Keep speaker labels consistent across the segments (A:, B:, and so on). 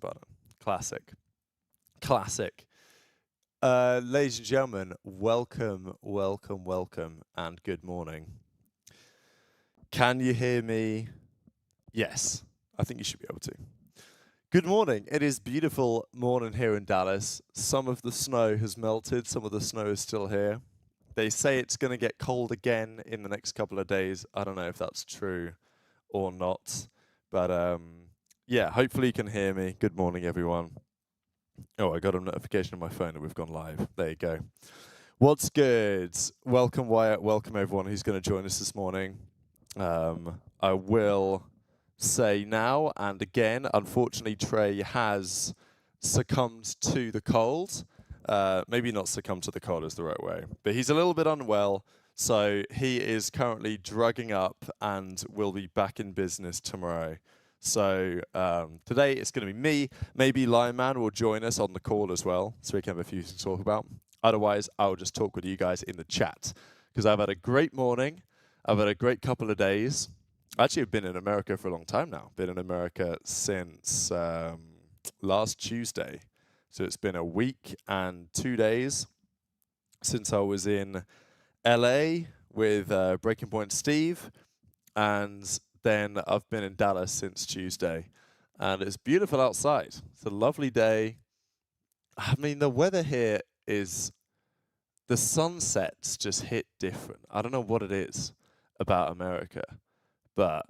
A: button. Classic. Classic. Ladies and gentlemen, welcome, welcome, welcome, and good morning. Can you hear me? Yes, I think you should be able to. Good morning. It is beautiful morning here in Dallas. Some of the snow has melted, some of the snow is still here. They say it's going to get cold again in the next couple of days. I don't know if that's true or not, but yeah, hopefully you can hear me. Good morning, everyone. Oh, I got a notification on my phone that we've gone live. There you go. What's good? Welcome, Wyatt. Welcome, everyone who's going to join us this morning. I will say now and again, unfortunately, Trey has succumbed to the cold. Maybe not succumb to the cold is the right way, but he's a little bit unwell, so he is currently drugging up and will be back in business tomorrow. So today it's going to be me. Maybe Lion Man will join us on the call as well, so we can have a few to talk about. Otherwise, I'll just talk with you guys in the chat, because I've had a great morning. I've had a great couple of days. Actually, I've been in America for a long time now. Been in America since last Tuesday. So it's been a week and 2 days since I was in LA with Breaking Point Steve, and then I've been in Dallas since Tuesday, and it's beautiful outside. It's a lovely day. I mean, the weather here is, the sunsets just hit different. I don't know what it is about America, but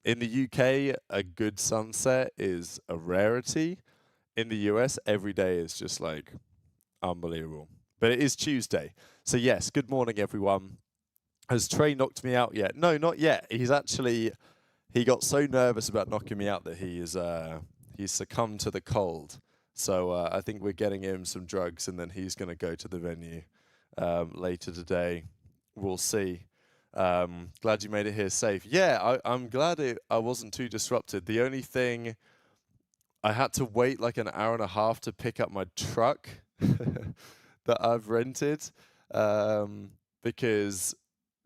A: in the UK, a good sunset is a rarity. In the US, every day is just like unbelievable. But it is Tuesday. So yes, good morning, everyone. Has Trey knocked me out yet? No, not yet. He got so nervous about knocking me out that he's succumbed to the cold. So I think we're getting him some drugs, and then he's going to go to the venue later today. We'll see. Glad you made it here safe. Yeah, I'm glad I wasn't too disrupted. The only thing, I had to wait like an hour and a half to pick up my truck that I've rented because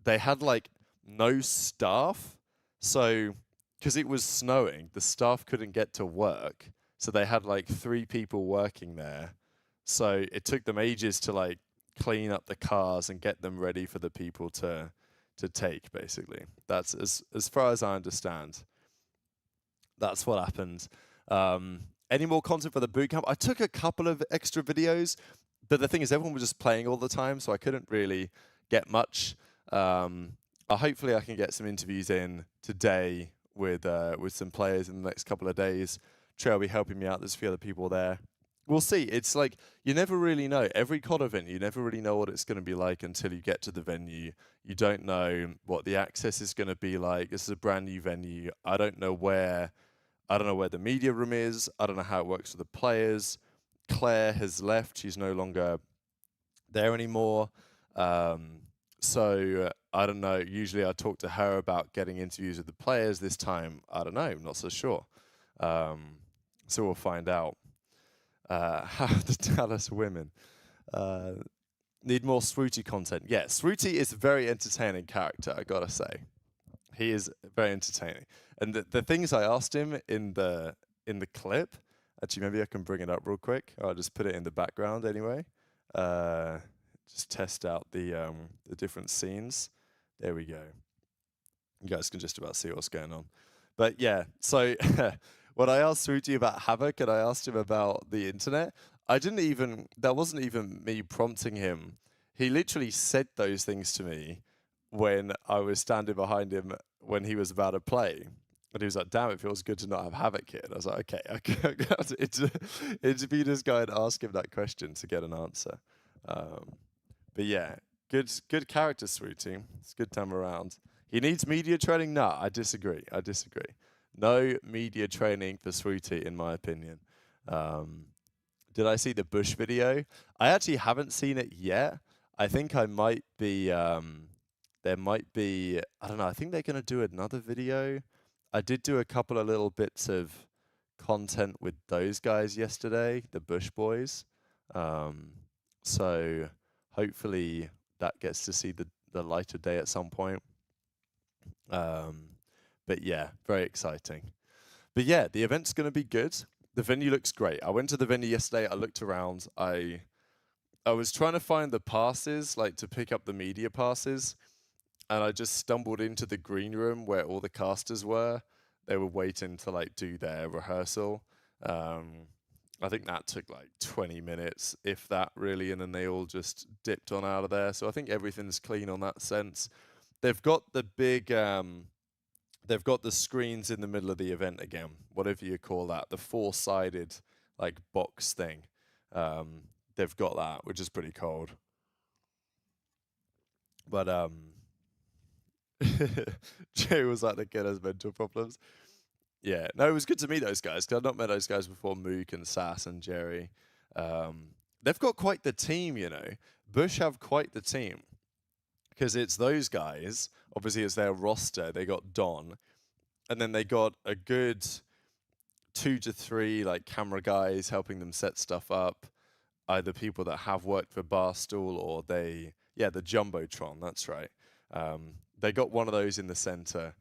A: they had like no staff. So, because it was snowing, the staff couldn't get to work. So they had like 3 people working there. So it took them ages to like clean up the cars and get them ready for the people to take, basically. That's as far as I understand. That's what happened. Any more content for the bootcamp? I took a couple of extra videos, but the thing is everyone was just playing all the time, so I couldn't really get much. Hopefully I can get some interviews in today with some players in the next couple of days. Trey will be helping me out. There's a few other people there. We'll see. It's like, you never really know. Every COD event, you never really know what it's going to be like until you get to the venue. You don't know what the access is going to be like. This is a brand new venue. I don't know where the media room is. I don't know how it works with the players. Claire has left. She's no longer there anymore. So I don't know. Usually I talk to her about getting interviews with the players. This time, I don't know. I'm not so sure. So we'll find out. How the Dallas women need more Swooty content. Yeah, Swooty is a very entertaining character, I gotta say. He is very entertaining. And the things I asked him in the clip, actually maybe I can bring it up real quick. I'll just put it in the background anyway. Just test out the different scenes. There we go. You guys can just about see what's going on. But yeah, so when I asked Swooty about Havoc and I asked him about the internet, that wasn't even me prompting him. He literally said those things to me when I was standing behind him when he was about to play. And he was like, damn, it feels good to not have Havoc here. And I was like, okay, I got to interview this guy and ask him that question to get an answer. But yeah, good character, Swooty. It's a good time around. He needs media training? Nah, I disagree. No media training for Swooty, in my opinion. Did I see the Bush video? I actually haven't seen it yet. I think I might be, there might be, I don't know, I think they're going to do another video. I did do a couple of little bits of content with those guys yesterday, the Bush boys. So hopefully that gets to see the light of day at some point. But yeah, very exciting. But yeah, the event's going to be good. The venue looks great. I went to the venue yesterday. I looked around. I was trying to find the passes, like to pick up the media passes, and I just stumbled into the green room where all the casters were. They were waiting to like do their rehearsal. Um, I think that took like 20 minutes, if that really, and then they all just dipped on out of there. So I think everything's clean on that sense. They've got the big, they've got the screens in the middle of the event again, whatever you call that, the four-sided like box thing. They've got that, which is pretty cold. But Jay was like, the kid has mental problems. Yeah, no, it was good to meet those guys because I've not met those guys before. Mook and Sass and Jerry. They've got quite the team, you know. Bush have quite the team because it's those guys. Obviously, it's their roster. They got Don, and then they got a good 2 to 3 like camera guys helping them set stuff up. Either people that have worked for Barstool or the Jumbotron. That's right. They got one of those in the center.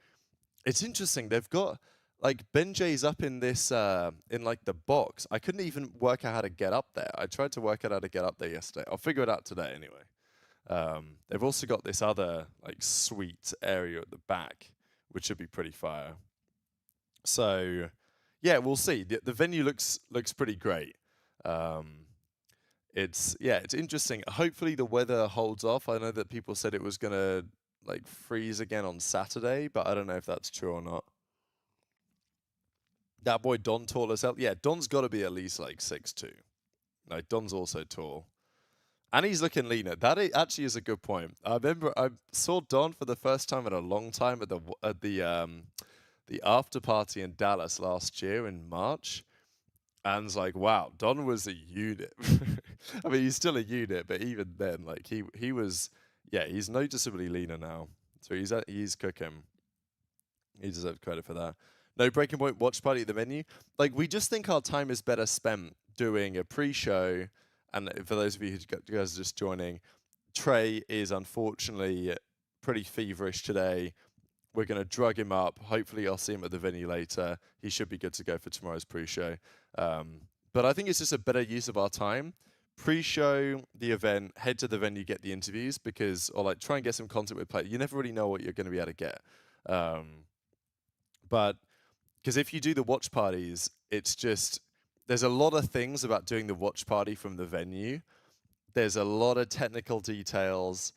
A: It's interesting. They've got like Benjay's up in this in like the box. I couldn't even work out how to get up there. I tried to work out how to get up there yesterday. I'll figure it out today anyway. They've also got this other like suite area at the back, which should be pretty fire. So yeah, we'll see. The venue looks pretty great. It's interesting. Hopefully the weather holds off. I know that people said it was gonna like freeze again on Saturday, but I don't know if that's true or not. That boy Don tall as hell. Yeah, Don's got to be at least like 6'2". Like Don's also tall, and he's looking leaner. Actually is a good point. I remember I saw Don for the first time in a long time at the after party in Dallas last year in March. And it's like, wow, Don was a unit. I mean, he's still a unit, but even then, like he was, yeah, he's noticeably leaner now. So he's cooking. He deserves credit for that. No Breaking Point watch party at the venue. Like, we just think our time is better spent doing a pre-show. And for those of you who guys are just joining, Trey is unfortunately pretty feverish today. We're going to drug him up. Hopefully, I'll see him at the venue later. He should be good to go for tomorrow's pre-show. But I think it's just a better use of our time. Pre-show the event, head to the venue, get the interviews, or like try and get some content with play. You never really know what you're going to be able to get. But because if you do the watch parties, it's just, there's a lot of things about doing the watch party from the venue. There's a lot of technical details.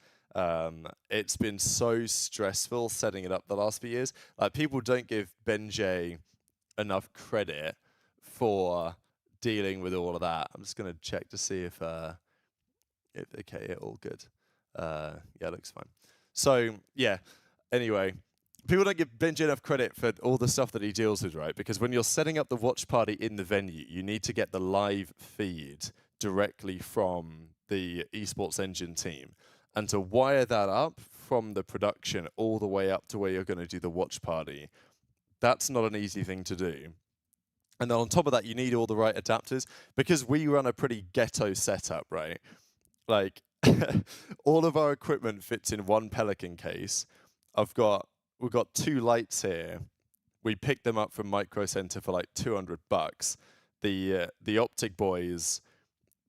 A: It's been so stressful setting it up the last few years. Like, people don't give Benjay enough credit for dealing with all of that. I'm just gonna check to see if okay, all good. Yeah, it looks fine. So yeah. Anyway, people don't give Benjay enough credit for all the stuff that he deals with, right? Because when you're setting up the watch party in the venue, you need to get the live feed directly from the Esports Engine team. And to wire that up from the production all the way up to where you're going to do the watch party, that's not an easy thing to do. And then on top of that, you need all the right adapters, because we run a pretty ghetto setup, right? Like, all of our equipment fits in one Pelican case. We've got 2 lights here. We picked them up from Micro Center for like $200. The OPTIC boys,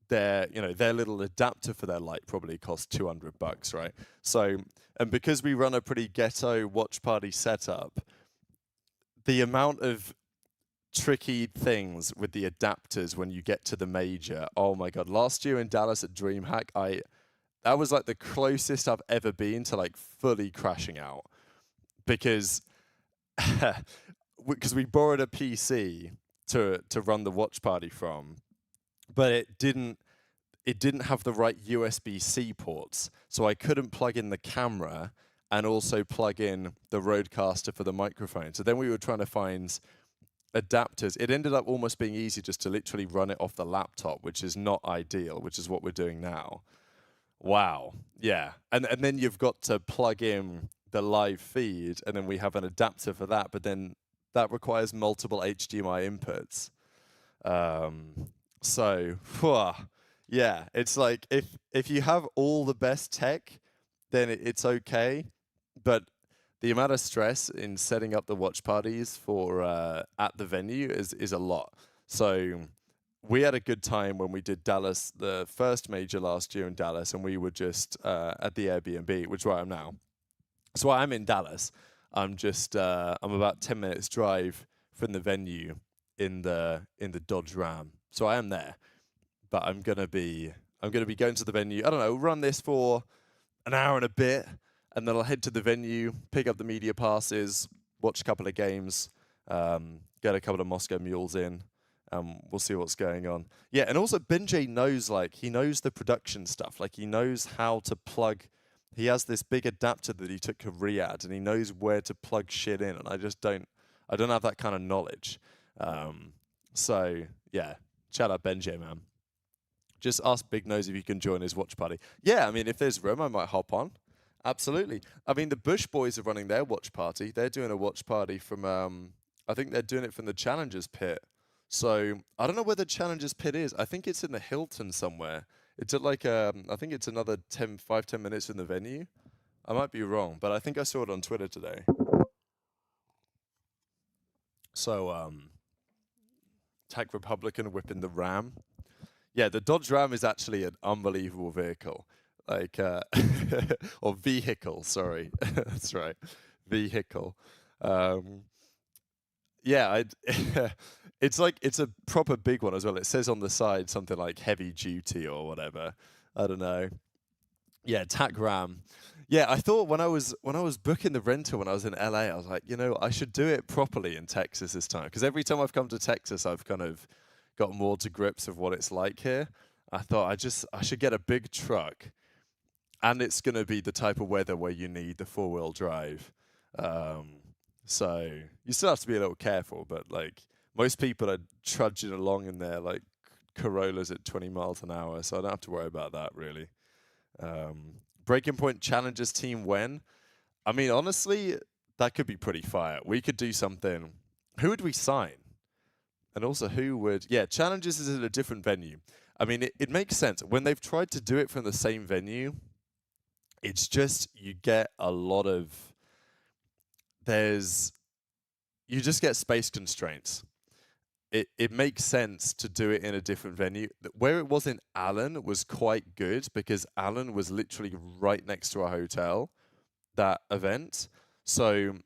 A: their little adapter for their light probably cost $200, right? So, and because we run a pretty ghetto watch party setup, the amount of tricky things with the adapters when you get to the major, oh my god! Last year in Dallas at DreamHack, that was like the closest I've ever been to like fully crashing out, because we borrowed a PC to run the watch party from, but it didn't have the right USB-C ports, so I couldn't plug in the camera and also plug in the Rodecaster for the microphone. So then we were trying to find adapters. It ended up almost being easy just to literally run it off the laptop, which is not ideal, which is what we're doing now. Wow. Yeah. And then you've got to plug in the live feed, and then we have an adapter for that, but then that requires multiple HDMI inputs. So, yeah, it's like if you have all the best tech, then it's okay, but the amount of stress in setting up the watch parties for at the venue is a lot. So we had a good time when we did Dallas, the first major last year in Dallas, and we were just at the Airbnb, which is where I am now. So I'm in Dallas. I'm about 10 minutes drive from the venue in the Dodge Ram. So I am there, but I'm gonna be going to the venue. I don't know, run this for an hour and a bit, and then I'll head to the venue, pick up the media passes, watch a couple of games, get a couple of Moscow Mules in. We'll see what's going on. Yeah, and also Benjay knows, like, he knows the production stuff. Like, he knows how to plug. He has this big adapter that he took to Riyadh, and he knows where to plug shit in. And I don't have that kind of knowledge. So yeah, shout out Benjay, man. Just ask Big Nose if you can join his watch party. Yeah, I mean, if there's room, I might hop on. Absolutely. I mean, the Bush boys are running their watch party. They're doing a watch party from, I think they're doing it from the Challengers Pit. So I don't know where the Challengers Pit is. I think it's in the Hilton somewhere. It's at like, I think it's another 10 minutes from the venue. I might be wrong, but I think I saw it on Twitter today. So, Tech Republican whipping the Ram. Yeah, the Dodge Ram is actually an unbelievable vehicle. Like, or vehicle, sorry. That's right. Vehicle. Yeah, it's like, it's a proper big one as well. It says on the side something like heavy duty or whatever. I don't know. Yeah, TAC Ram. Yeah, I thought when I was booking the rental when I was in LA, I was like, I should do it properly in Texas this time, because every time I've come to Texas, I've kind of got more to grips of what it's like here. I thought I should get a big truck, and it's going to be the type of weather where you need the 4-wheel drive. So you still have to be a little careful, but like most people are trudging along in their like Corollas at 20 miles an hour, so I don't have to worry about that really. Breaking Point Challengers team when? I mean, honestly, that could be pretty fire. We could do something. Who would we sign? And also, who would... Yeah, Challengers is at a different venue. I mean, it makes sense. When they've tried to do it from the same venue, it's just, you get a lot of... You just get space constraints. It makes sense to do it in a different venue. Where it was in Allen was quite good, because Allen was literally right next to a hotel, that event. So,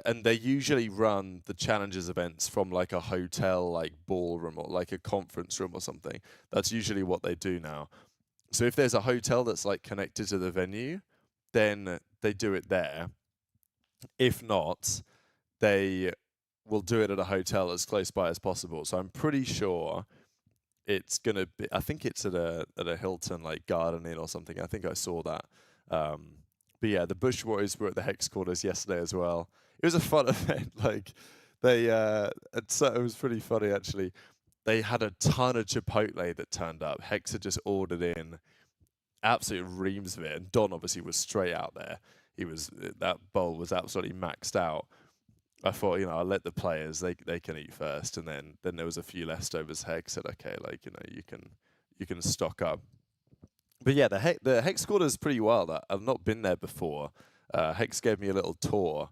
A: and they usually run the Challengers events from like a hotel, like ballroom or like a conference room or something. That's usually what they do now. So if there's a hotel that's like connected to the venue, then they do it there. If not, they will do it at a hotel as close by as possible. So I'm pretty sure it's gonna be. I think it's at a Hilton, like Garden Inn or something. I think I saw that. But yeah, the Bush Boys were at the Hex Quarters yesterday as well. It was a fun event. Like they, it was pretty funny actually. They had a ton of Chipotle that turned up. Hex had just ordered in absolute reams of it, and Don obviously was straight out there. That bowl was absolutely maxed out. I thought, I'll let the players, they can eat first, and then there was a few leftovers. Hex said, okay, like, you can stock up. But yeah, the Hex Quarter is pretty wild. I've not been there before. Hex gave me a little tour,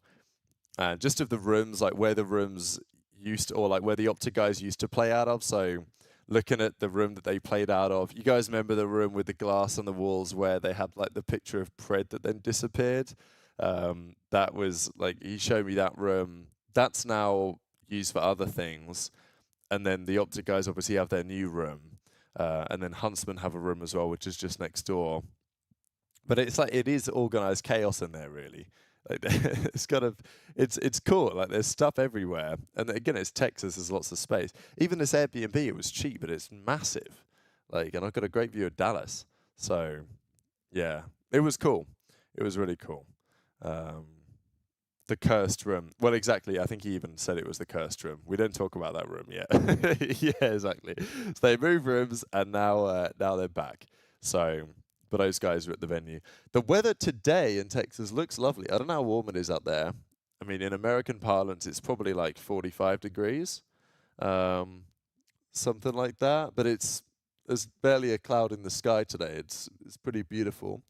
A: just of the rooms, like where the rooms used to, or like where the OPTIC guys used to play out of. So looking at the room that they played out of, you guys remember the room with the glass on the walls where they had like the picture of Pred that then disappeared? That was like, he showed me that room. That's now used for other things. And then the OPTIC guys obviously have their new room. And then Huntsman have a room as well, which is just next door. But it's like, it is organized chaos in there, really. Like, it's kind of, it's cool. Like, there's stuff everywhere. And again, it's Texas, there's lots of space. Even this Airbnb, it was cheap, but it's massive. Like, and I've got a great view of Dallas. So, yeah, it was cool. It was really cool. The cursed room. Well, exactly. I think he even said it was the cursed room. We don't talk about that room yet. Yeah, exactly. So they moved rooms, and now they're back. So, but those guys are at the venue. The weather today in Texas looks lovely. I don't know how warm it is out there. I mean, in American parlance, it's probably like 45 degrees, something like that. But there's barely a cloud in the sky today. It's pretty beautiful.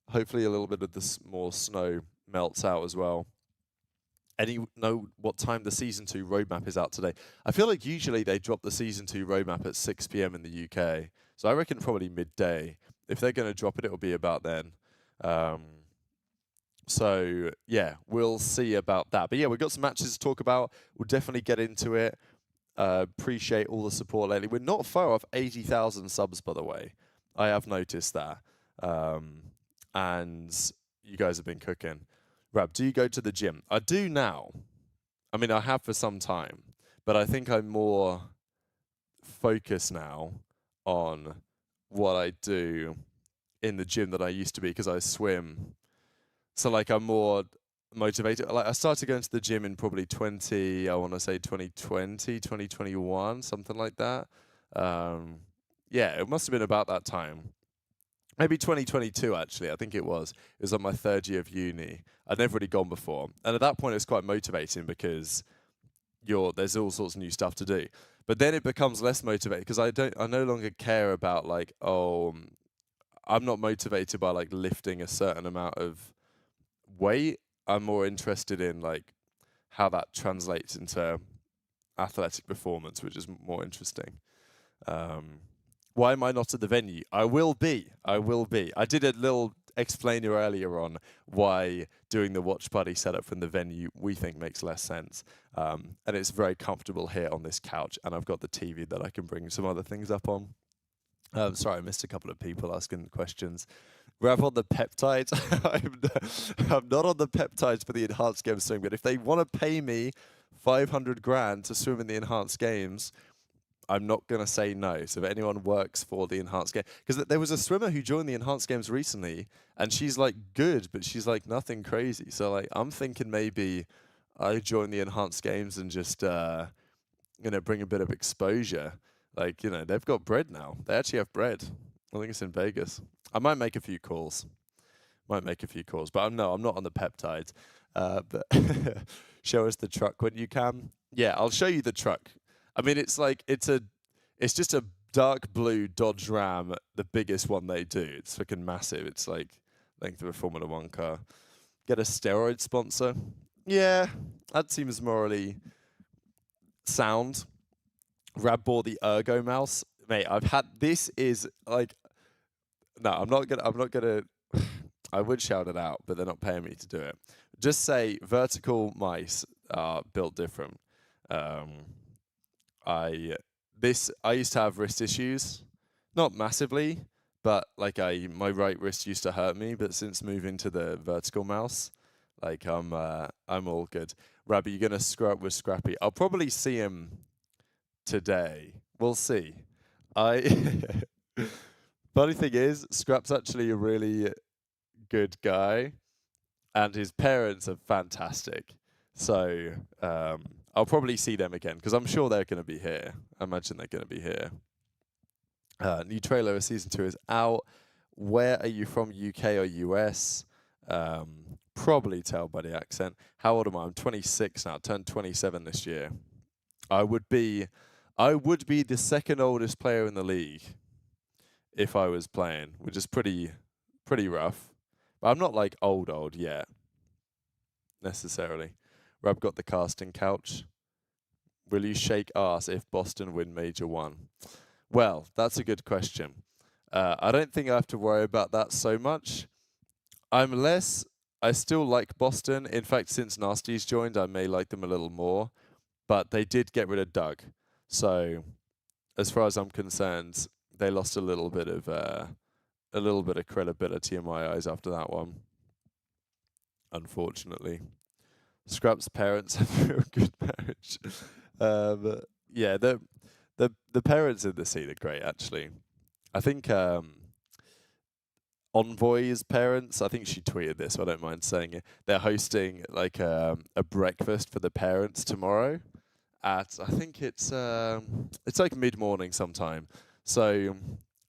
A: Hopefully, a little bit of this more snow melts out as well. any know what time the season 2 roadmap is out today? I feel like usually they drop the season 2 roadmap at 6 p.m. in the UK, so I reckon probably midday. If they're going to drop it, it'll be about then. Um, so yeah, we'll see about that. But yeah, we've got some matches to talk about. We'll definitely get into it. Appreciate all the support lately. We're not far off 80,000 subs, by the way. I have noticed that. And you guys have been cooking. Rab, do you go to the gym? I do now. I mean, I have for some time, but I think I'm more focused now on what I do in the gym than I used to be because I swim. So like I'm more motivated. Like I started going to the gym in probably 2020, 2021, something like that. Yeah, it must have been about that time. Maybe 2022, actually. I think it was. It was on my 3rd year of uni. I'd never really gone before. And at that point, it's quite motivating because there's all sorts of new stuff to do. But then it becomes less motivating because I no longer care about like, I'm not motivated by like lifting a certain amount of weight. I'm more interested in like how that translates into athletic performance, which is more interesting. Why am I not at the venue? I will be. I did a little explainer earlier on why doing the watch party setup from the venue we think makes less sense. And it's very comfortable here on this couch, and I've got the TV that I can bring some other things up on. Sorry, I missed a couple of people asking questions. Rav on the peptides. I'm not on the peptides for the enhanced games swim, but if they want to pay me 500 grand to swim in the enhanced games, I'm not going to say no. So if anyone works for the enhanced game, because there was a swimmer who joined the enhanced games recently, and she's like good, but she's like nothing crazy. So like I'm thinking maybe I join the enhanced games and just bring a bit of exposure. Like they've got bread now. They actually have bread. I think it's in Vegas. I might make a few calls. But I'm not on the peptides. But show us the truck when you can. Yeah, I'll show you the truck. I mean, it's just a dark blue Dodge Ram, the biggest one they do. It's freaking massive. It's like length of a Formula One car. Get a steroid sponsor. Yeah, that seems morally sound. Rab bought the Ergo mouse, mate. This is like, no, I'm not gonna. I would shout it out, but they're not paying me to do it. Just say vertical mice are built different. I used to have wrist issues, not massively, but like my right wrist used to hurt me. But since moving to the vertical mouse, like I'm all good. Rabbi, you gonna screw up with Scrappy? I'll probably see him today. We'll see. Funny thing is, Scrap's actually a really good guy, and his parents are fantastic. So I'll probably see them again because I'm sure they're going to be here. I imagine they're going to be here. New trailer of season 2 is out. Where are you from, UK or US? Probably tell by the accent. How old am I? I'm 26 now. Turned 27 this year. I would be the second oldest player in the league if I was playing, which is pretty rough. But I'm not like old yet, necessarily. Rob got the casting couch. Will you shake ass if Boston win Major 1? Well, that's a good question. I don't think I have to worry about that so much. I still like Boston. In fact, since Nasty's joined, I may like them a little more. But they did get rid of Doug. So, as far as I'm concerned, they lost a little bit of credibility in my eyes after that one. Unfortunately. Scrap's parents have a real good marriage. Yeah, the parents in the scene are great, actually. I think Envoy's parents, I think she tweeted this, so I don't mind saying it. They're hosting like a breakfast for the parents tomorrow at, I think it's like mid-morning sometime. So,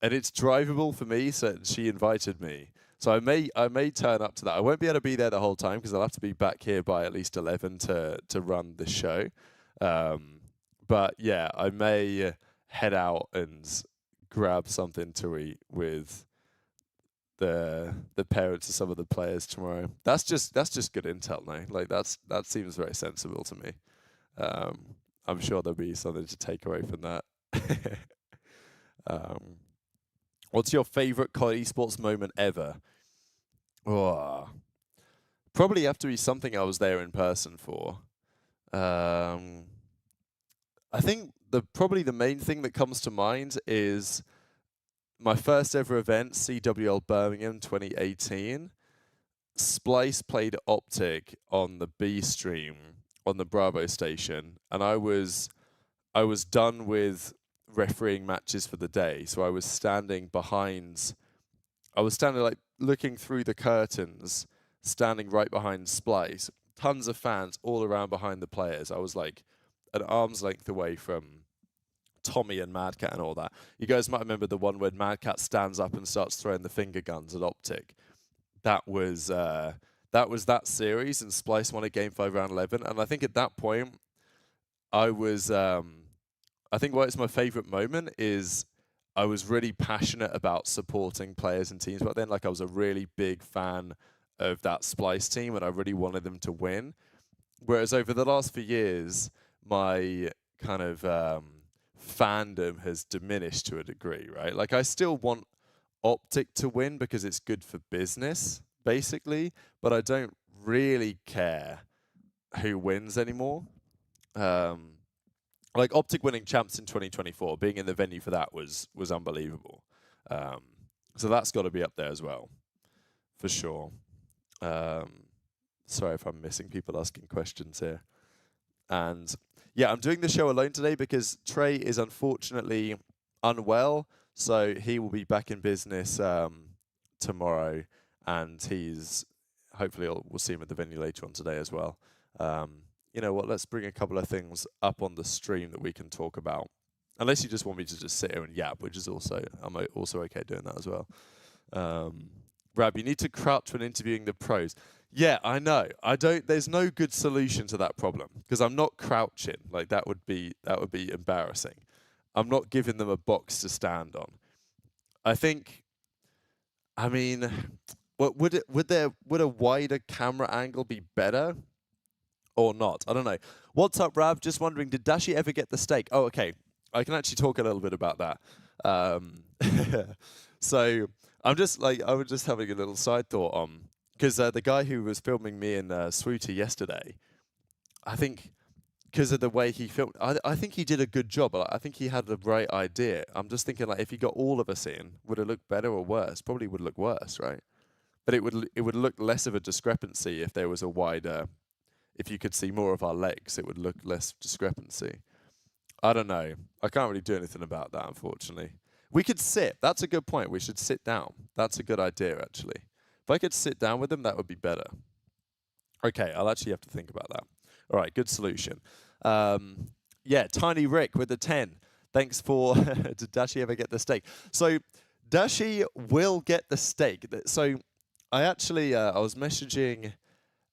A: and it's drivable for me, so she invited me. So I may turn up to that. I won't be able to be there the whole time because I'll have to be back here by at least 11 to run the show. But yeah, I may head out and grab something to eat with the parents of some of the players tomorrow. That's just good intel, no? Like that seems very sensible to me. I'm sure there'll be something to take away from that. What's your favorite COD esports moment ever? Oh, probably have to be something I was there in person for. I think probably the main thing that comes to mind is my first ever event, CWL Birmingham 2018. Splice played OPTIC on the B stream on the Bravo station, and I was done with refereeing matches for the day, so I was standing like looking through the curtains, standing right behind Splice. Tons of fans all around behind the players. I was like an arm's length away from Tommy and Mad Cat and all that. You guys might remember the one where Mad Cat stands up and starts throwing the finger guns at OPTIC. That was that series, and Splice won a Game 5 round 11. And I think at that point, I think why it's my favorite moment is I was really passionate about supporting players and teams back then. Like I was a really big fan of that Splice team, and I really wanted them to win. Whereas over the last few years, my kind of fandom has diminished to a degree, right? Like I still want OPTIC to win because it's good for business, basically, but I don't really care who wins anymore. Like OPTIC winning champs in 2024, being in the venue for that was unbelievable. So that's got to be up there as well, for sure. Sorry if I'm missing people asking questions here. And yeah, I'm doing the show alone today because Trey is unfortunately unwell, so he will be back in business tomorrow, and hopefully we'll see him at the venue later on today as well. You know what, let's bring a couple of things up on the stream that we can talk about. Unless you just want me to just sit here and yap, which is I'm also okay doing that as well. Rab, you need to crouch when interviewing the pros. Yeah, I know. There's no good solution to that problem because I'm not crouching. Like that would be embarrassing. I'm not giving them a box to stand on. I mean, would a wider camera angle be better or not? I don't know. What's up, Rab? Just wondering, did Dashi ever get the steak? Oh, okay. I can actually talk a little bit about that. So I was just having a little side thought on, because the guy who was filming me and Swooty yesterday, I think because of the way he filmed, I think he did a good job. I think he had the right idea. I'm just thinking, like, if he got all of us in, would it look better or worse? Probably would look worse, right? But it would look less of a discrepancy if there was a wider, if you could see more of our legs, it would look less discrepancy. I don't know. I can't really do anything about that, unfortunately. We could sit. That's a good point. We should sit down. That's a good idea, actually. If I could sit down with them, that would be better. Okay, I'll actually have to think about that. All right, good solution. Yeah, Tiny Rick with the 10. Thanks for... Did Dashi ever get the steak? So, Dashi will get the steak. So, I actually... I was messaging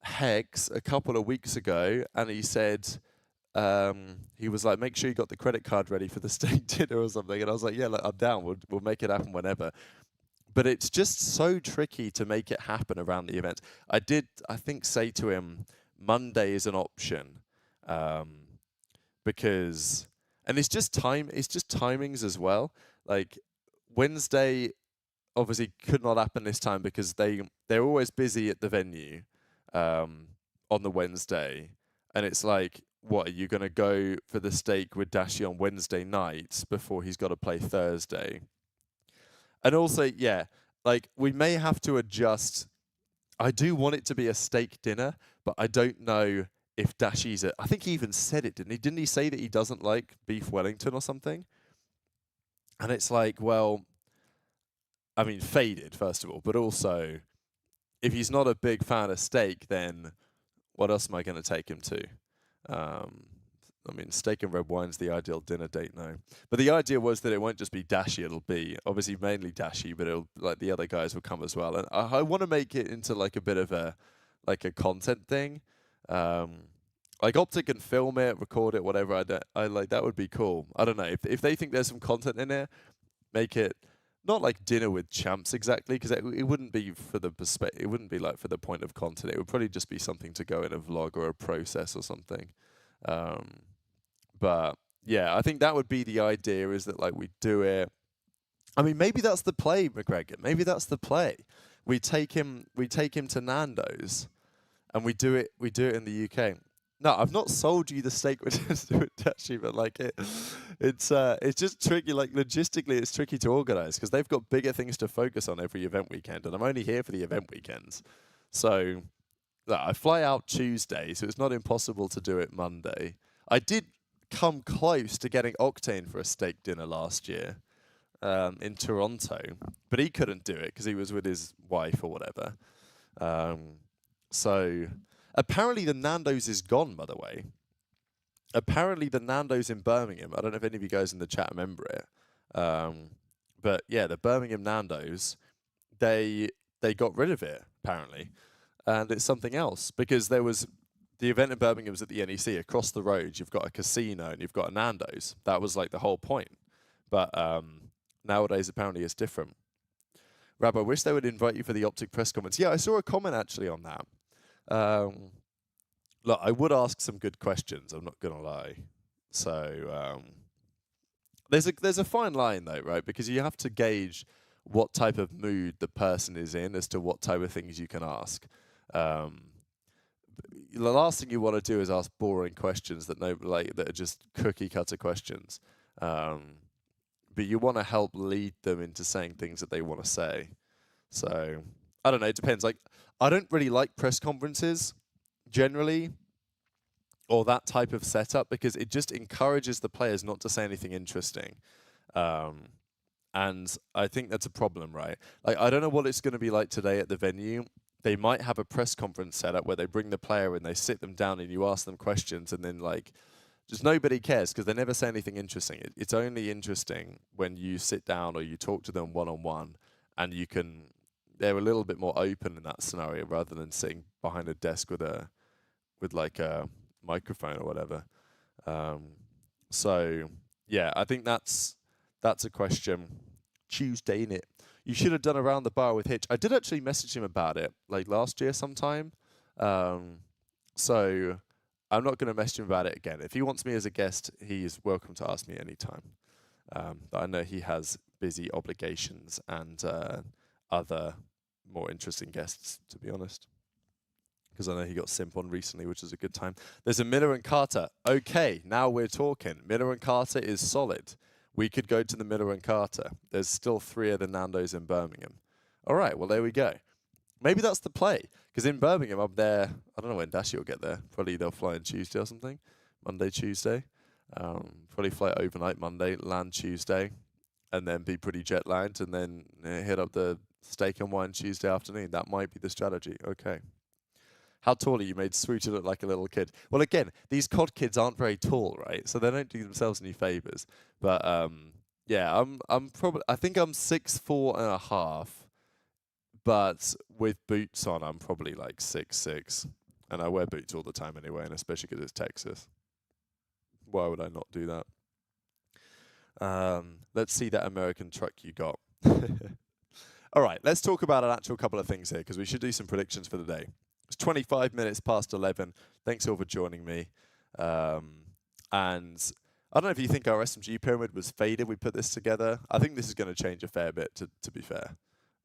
A: Hex a couple of weeks ago, and he said... he was like, make sure you got the credit card ready for the steak dinner or something. And I was like, yeah, I'm down. We'll make it happen whenever. But it's just so tricky to make it happen around the event. I think, say to him, Monday is an option. Because, and it's just timings as well. Like Wednesday obviously could not happen this time because they're always busy at the venue on the Wednesday. And it's like, what, are you going to go for the steak with Dashi on Wednesday nights before he's got to play Thursday? And also, yeah, like we may have to adjust. I do want it to be a steak dinner, but I don't know if Dashi's I think he even said it, didn't he? Didn't he say that he doesn't like beef Wellington or something? And it's like, well, I mean, faded, first of all, but also, if he's not a big fan of steak, then what else am I going to take him to? I mean, steak and red wine's the ideal dinner date now. But the idea was that it won't just be Dashi, it'll be obviously mainly Dashi, but it'll like the other guys will come as well. And I want to make it into like a bit of a content thing. Like OPTIC can film it, record it, whatever. I like that would be cool. I don't know. If they think there's some content in there, make it not like dinner with champs exactly, because it wouldn't be for the perspective. It wouldn't be like for the point of content. It would probably just be something to go in a vlog or a process or something. But yeah, I think that would be the idea. Is that like we do it. I mean, maybe that's the play, McGregor. Maybe that's the play. We take him to Nando's, and we do it in the UK. No, I've not sold you the steak with Dashi, but like it's just tricky. Like logistically, it's tricky to organise because they've got bigger things to focus on every event weekend, and I'm only here for the event weekends. So look, I fly out Tuesday, so it's not impossible to do it Monday. I did come close to getting Octane for a steak dinner last year in Toronto, but he couldn't do it because he was with his wife or whatever. So apparently the Nando's is gone, by the way. Apparently the Nando's in Birmingham, I don't know if any of you guys in the chat remember it, but yeah, the Birmingham Nando's, they got rid of it, apparently. And it's something else, because there was, the event in Birmingham was at the NEC. Across the road, you've got a casino and you've got a Nando's. That was like the whole point. But nowadays, apparently, it's different. Rab, I wish they would invite you for the OPTIC press conference. Yeah, I saw a comment actually on that. Look, I would ask some good questions, I'm not going to lie. So there's a fine line, though, right? Because you have to gauge what type of mood the person is in as to what type of things you can ask. The last thing you want to do is ask boring questions that that are just cookie cutter questions. But you want to help lead them into saying things that they want to say. So I don't know. It depends. Like, I don't really like press conferences generally, or that type of setup, because it just encourages the players not to say anything interesting. And I think that's a problem, right? Like, I don't know what it's going to be like today at the venue. They might have a press conference set up where they bring the player in, they sit them down, and you ask them questions, and then like, just nobody cares because they never say anything interesting. It's only interesting when you sit down or you talk to them one-on-one, and they're a little bit more open in that scenario rather than sitting behind a desk with like a microphone or whatever. So yeah, I think that's a question. Tuesday, innit? You should have done Around the Bar with Hitch. I did actually message him about it, like last year sometime. So I'm not going to message him about it again. If he wants me as a guest, he is welcome to ask me anytime. But I know he has busy obligations and other more interesting guests, to be honest. Because I know he got Simp on recently, which is a good time. There's a Miller and Carter. Okay, now we're talking. Miller and Carter is solid. We could go to the Miller and Carter. There's still 3 of the Nando's in Birmingham. All right, well, there we go. Maybe that's the play. Because in Birmingham, I'm there. I don't know when Dashi will get there. Probably they'll fly on Tuesday or something. Monday, Tuesday. Probably fly overnight Monday, land Tuesday, and then be pretty jet lagged, and then hit up the Steak and Wine Tuesday afternoon. That might be the strategy. Okay. How tall are you? Made Swooter look like a little kid. Well, again, these COD kids aren't very tall, right? So they don't do themselves any favors. But yeah, I think I'm 6'4.5", but with boots on, I'm probably like 6'6", and I wear boots all the time anyway, and especially because it's Texas. Why would I not do that? Let's see that American truck you got. All right, let's talk about an actual couple of things here, because we should do some predictions for the day. It's 25 minutes past 11. Thanks all for joining me. And I don't know if you think our SMG pyramid was faded. We put this together. I think this is going to change a fair bit, to be fair,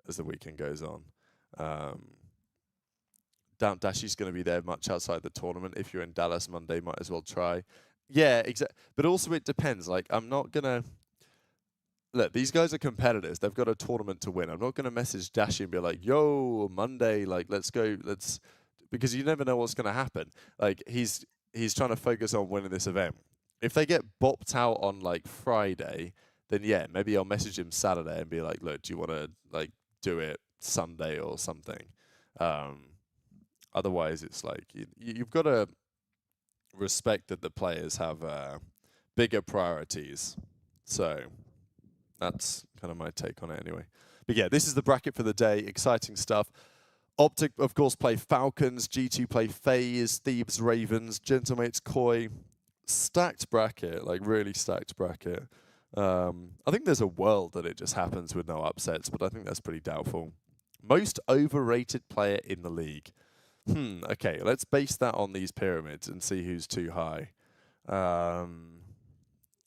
A: as the weekend goes on. Dashi's going to be there much outside the tournament. If you're in Dallas Monday, might as well try. Yeah, exactly. But also it depends. Like, I'm not going to... Look, these guys are competitors. They've got a tournament to win. I'm not going to message Dashi and be like, yo, Monday, like, let's go, because you never know what's going to happen. Like, he's trying to focus on winning this event. If they get bopped out on, like, Friday, then, yeah, maybe I'll message him Saturday and be like, look, do you want to, like, do it Sunday or something? Otherwise, it's like, you've got to respect that the players have bigger priorities. So... that's kind of my take on it anyway. But yeah, this is the bracket for the day. Exciting stuff. OPTIC, of course, play Falcons. G2 play FaZe, Thebes, Ravens, Gentlemates, Koi. Stacked bracket, like really stacked bracket. I think there's a world that it just happens with no upsets, but I think that's pretty doubtful. Most overrated player in the league. Okay, let's base that on these pyramids and see who's too high.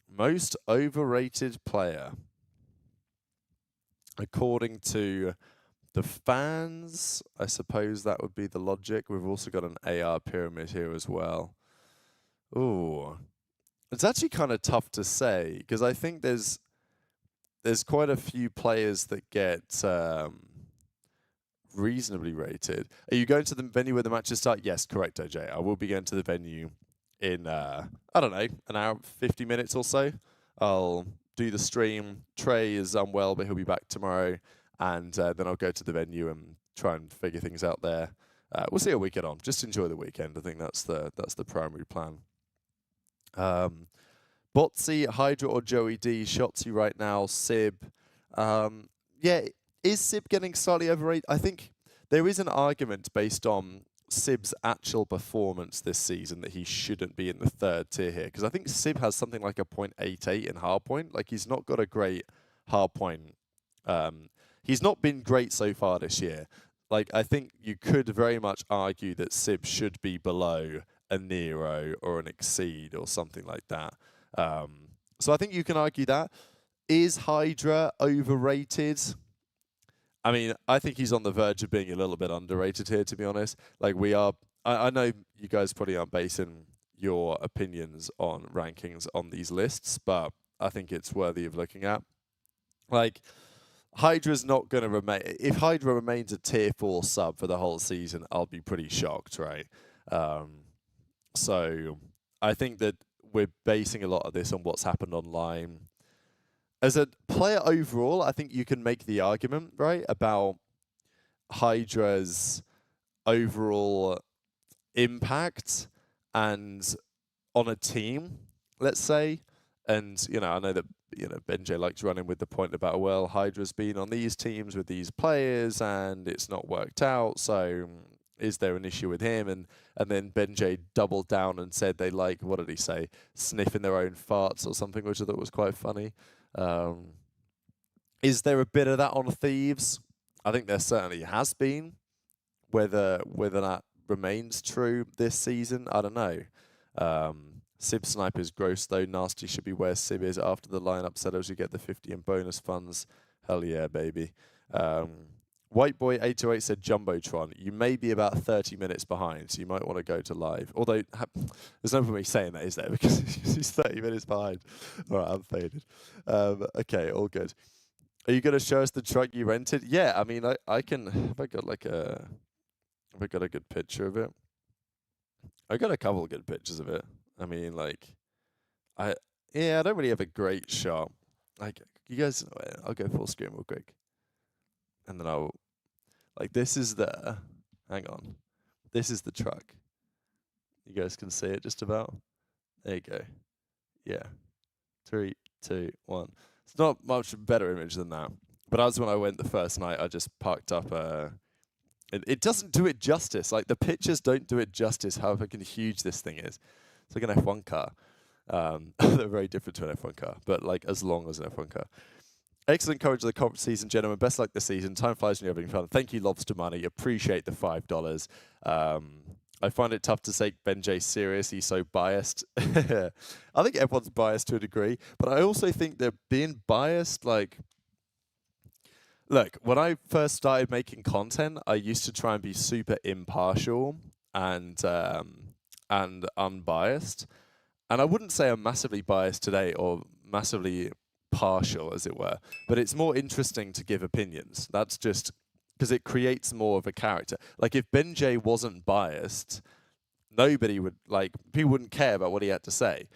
A: Most overrated player. According to the fans, I suppose that would be the logic. We've also got an AR pyramid here as well. Ooh. It's actually kind of tough to say, because I think there's quite a few players that get reasonably rated. Are you going to the venue where the matches start? Yes, correct, OJ. I will be going to the venue in, I don't know, an hour, 50 minutes or so. I'll do the stream. Trey is unwell, but he'll be back tomorrow. And then I'll go to the venue and try and figure things out there. We'll see how we get on. Just enjoy the weekend. I think that's the primary plan. Botsy, Hydra, or Joey D, Shotzi right now, Sib. Yeah, is Sib getting slightly overrated? I think there is an argument based on Sib's actual performance this season that he shouldn't be in the third tier here, because I think Sib has something like a 0.88 in hardpoint. Like, he's not got a great hardpoint. He's not been great so far this year. Like, I think you could very much argue that Sib should be below a Nero or an Exceed or something like that. So I think you can argue that. Is Hydra overrated? I mean, I think he's on the verge of being a little bit underrated here, to be honest. Like, we are... I know you guys probably aren't basing your opinions on rankings on these lists, but I think it's worthy of looking at. Like, Hydra's not going to remain... If Hydra remains a tier 4 sub for the whole season, I'll be pretty shocked, right? So I think that we're basing a lot of this on what's happened online. As a player overall, I think you can make the argument, right, about Hydra's overall impact and on a team, let's say. And, you know, I know that, you know, Benjay likes running with the point about, well, Hydra's been on these teams with these players and it's not worked out, so is there an issue with him? And then Benjay doubled down and said they like, what did he say, sniffing their own farts or something, which I thought was quite funny. Is there a bit of that on Thieves? I think there certainly has been. Whether that remains true this season, I don't know. Sib Snipe is gross though. Nasty should be where Sib is after the lineup settles. You get the 50 and bonus funds. Hell yeah, baby. White Boy 828 said Jumbotron. You may be about 30 minutes behind, so you might want to go to live. Although there's no point me saying that, is there? Because he's 30 minutes behind. All right, I'm faded. Okay, all good. Are you going to show us the truck you rented? Yeah, I mean, I can. Have I got a good picture of it? I got a couple of good pictures of it. I mean, like, I don't really have a great shot. Like, you guys, I'll go full screen real quick, and then I'll. Like, this is the, hang on, this is the truck. You guys can see it just about. There you go. Yeah. 3, 2, 1. It's not much better image than that. But as when I went the first night, I just parked up it doesn't do it justice. Like, the pictures don't do it justice how fucking huge this thing is. It's like an F1 car. They're very different to an F1 car, but like as long as an F1 car. Excellent coverage of the conference season, gentlemen. Best luck this season. Time flies when you're having fun. Thank you, Lobster Money. Appreciate the $5. I find it tough to take Benjay serious. He's so biased. I think everyone's biased to a degree, but I also think that being biased, like, look, when I first started making content, I used to try and be super impartial and unbiased. And I wouldn't say I'm massively biased today or massively partial, as it were, but it's more interesting to give opinions. That's just because it creates more of a character. Like, if Benjay wasn't biased, nobody would, like, people wouldn't care about what he had to say.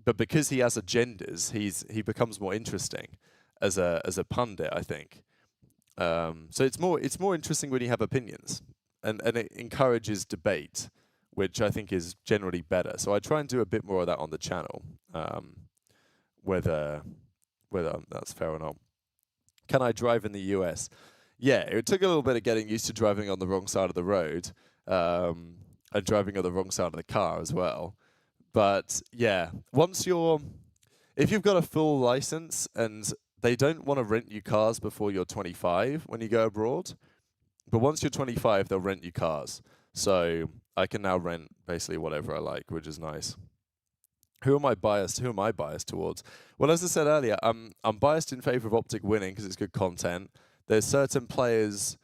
A: But because he has agendas, he becomes more interesting as a pundit, I think. So it's more interesting when you have opinions, and it encourages debate, which I think is generally better. So I try and do a bit more of that on the channel, whether that's fair or not. Can I drive in the US? Yeah, it took a little bit of getting used to driving on the wrong side of the road, and driving on the wrong side of the car as well. But yeah, once you're... if you've got a full license and they don't want to rent you cars before you're 25 when you go abroad, but once you're 25, they'll rent you cars. So I can now rent basically whatever I like, which is nice. Who am I biased? Who am I biased towards? Well, as I said earlier, I'm biased in favor of Optic winning because it's good content. There's certain players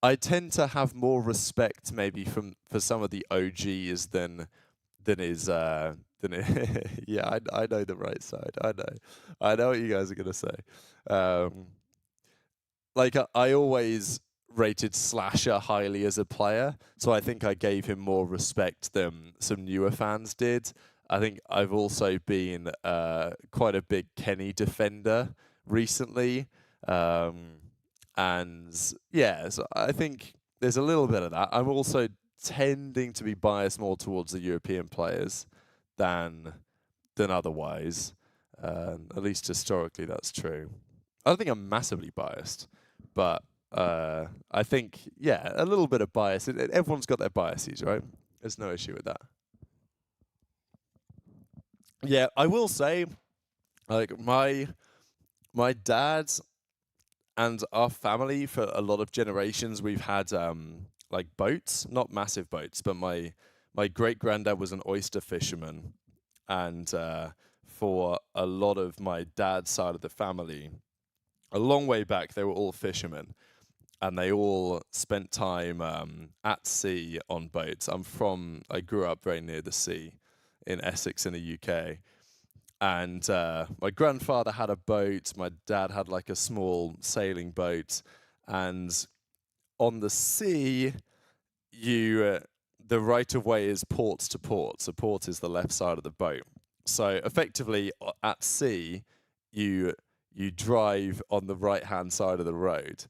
A: I tend to have more respect maybe for some of the OGs than is than it, yeah, I know the right side. I know what you guys are gonna say. Um, like I always rated Slasher highly as a player, so I think I gave him more respect than some newer fans did. I think I've also been quite a big Kenny defender recently. And yeah, so I think there's a little bit of that. I'm also tending to be biased more towards the European players than otherwise. At least historically, that's true. I don't think I'm massively biased, but I think yeah, a little bit of bias. Everyone's got their biases, right? There's no issue with that. Yeah, I will say, like my dad and our family for a lot of generations we've had like boats, not massive boats, but my great granddad was an oyster fisherman, and for a lot of my dad's side of the family, a long way back, they were all fishermen, and they all spent time at sea on boats. I grew up very near the sea in Essex in the UK, and my grandfather had a boat. My dad had like a small sailing boat, and on the sea, you the right of way is port to port. So port is the left side of the boat. So effectively, at sea, you drive on the right hand side of the road,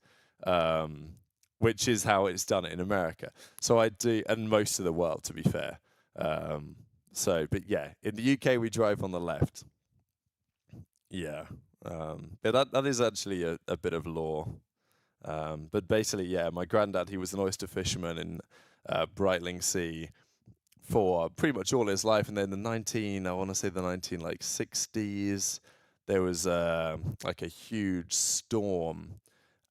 A: which is how it's done in America. So I do, and most of the world, to be fair. But yeah, in the UK we drive on the left. Yeah, but that is actually a bit of law. But basically, yeah, my granddad, he was an oyster fisherman in Brightling Sea for pretty much all his life, and then I want to say the 19 like 60s, there was like a huge storm,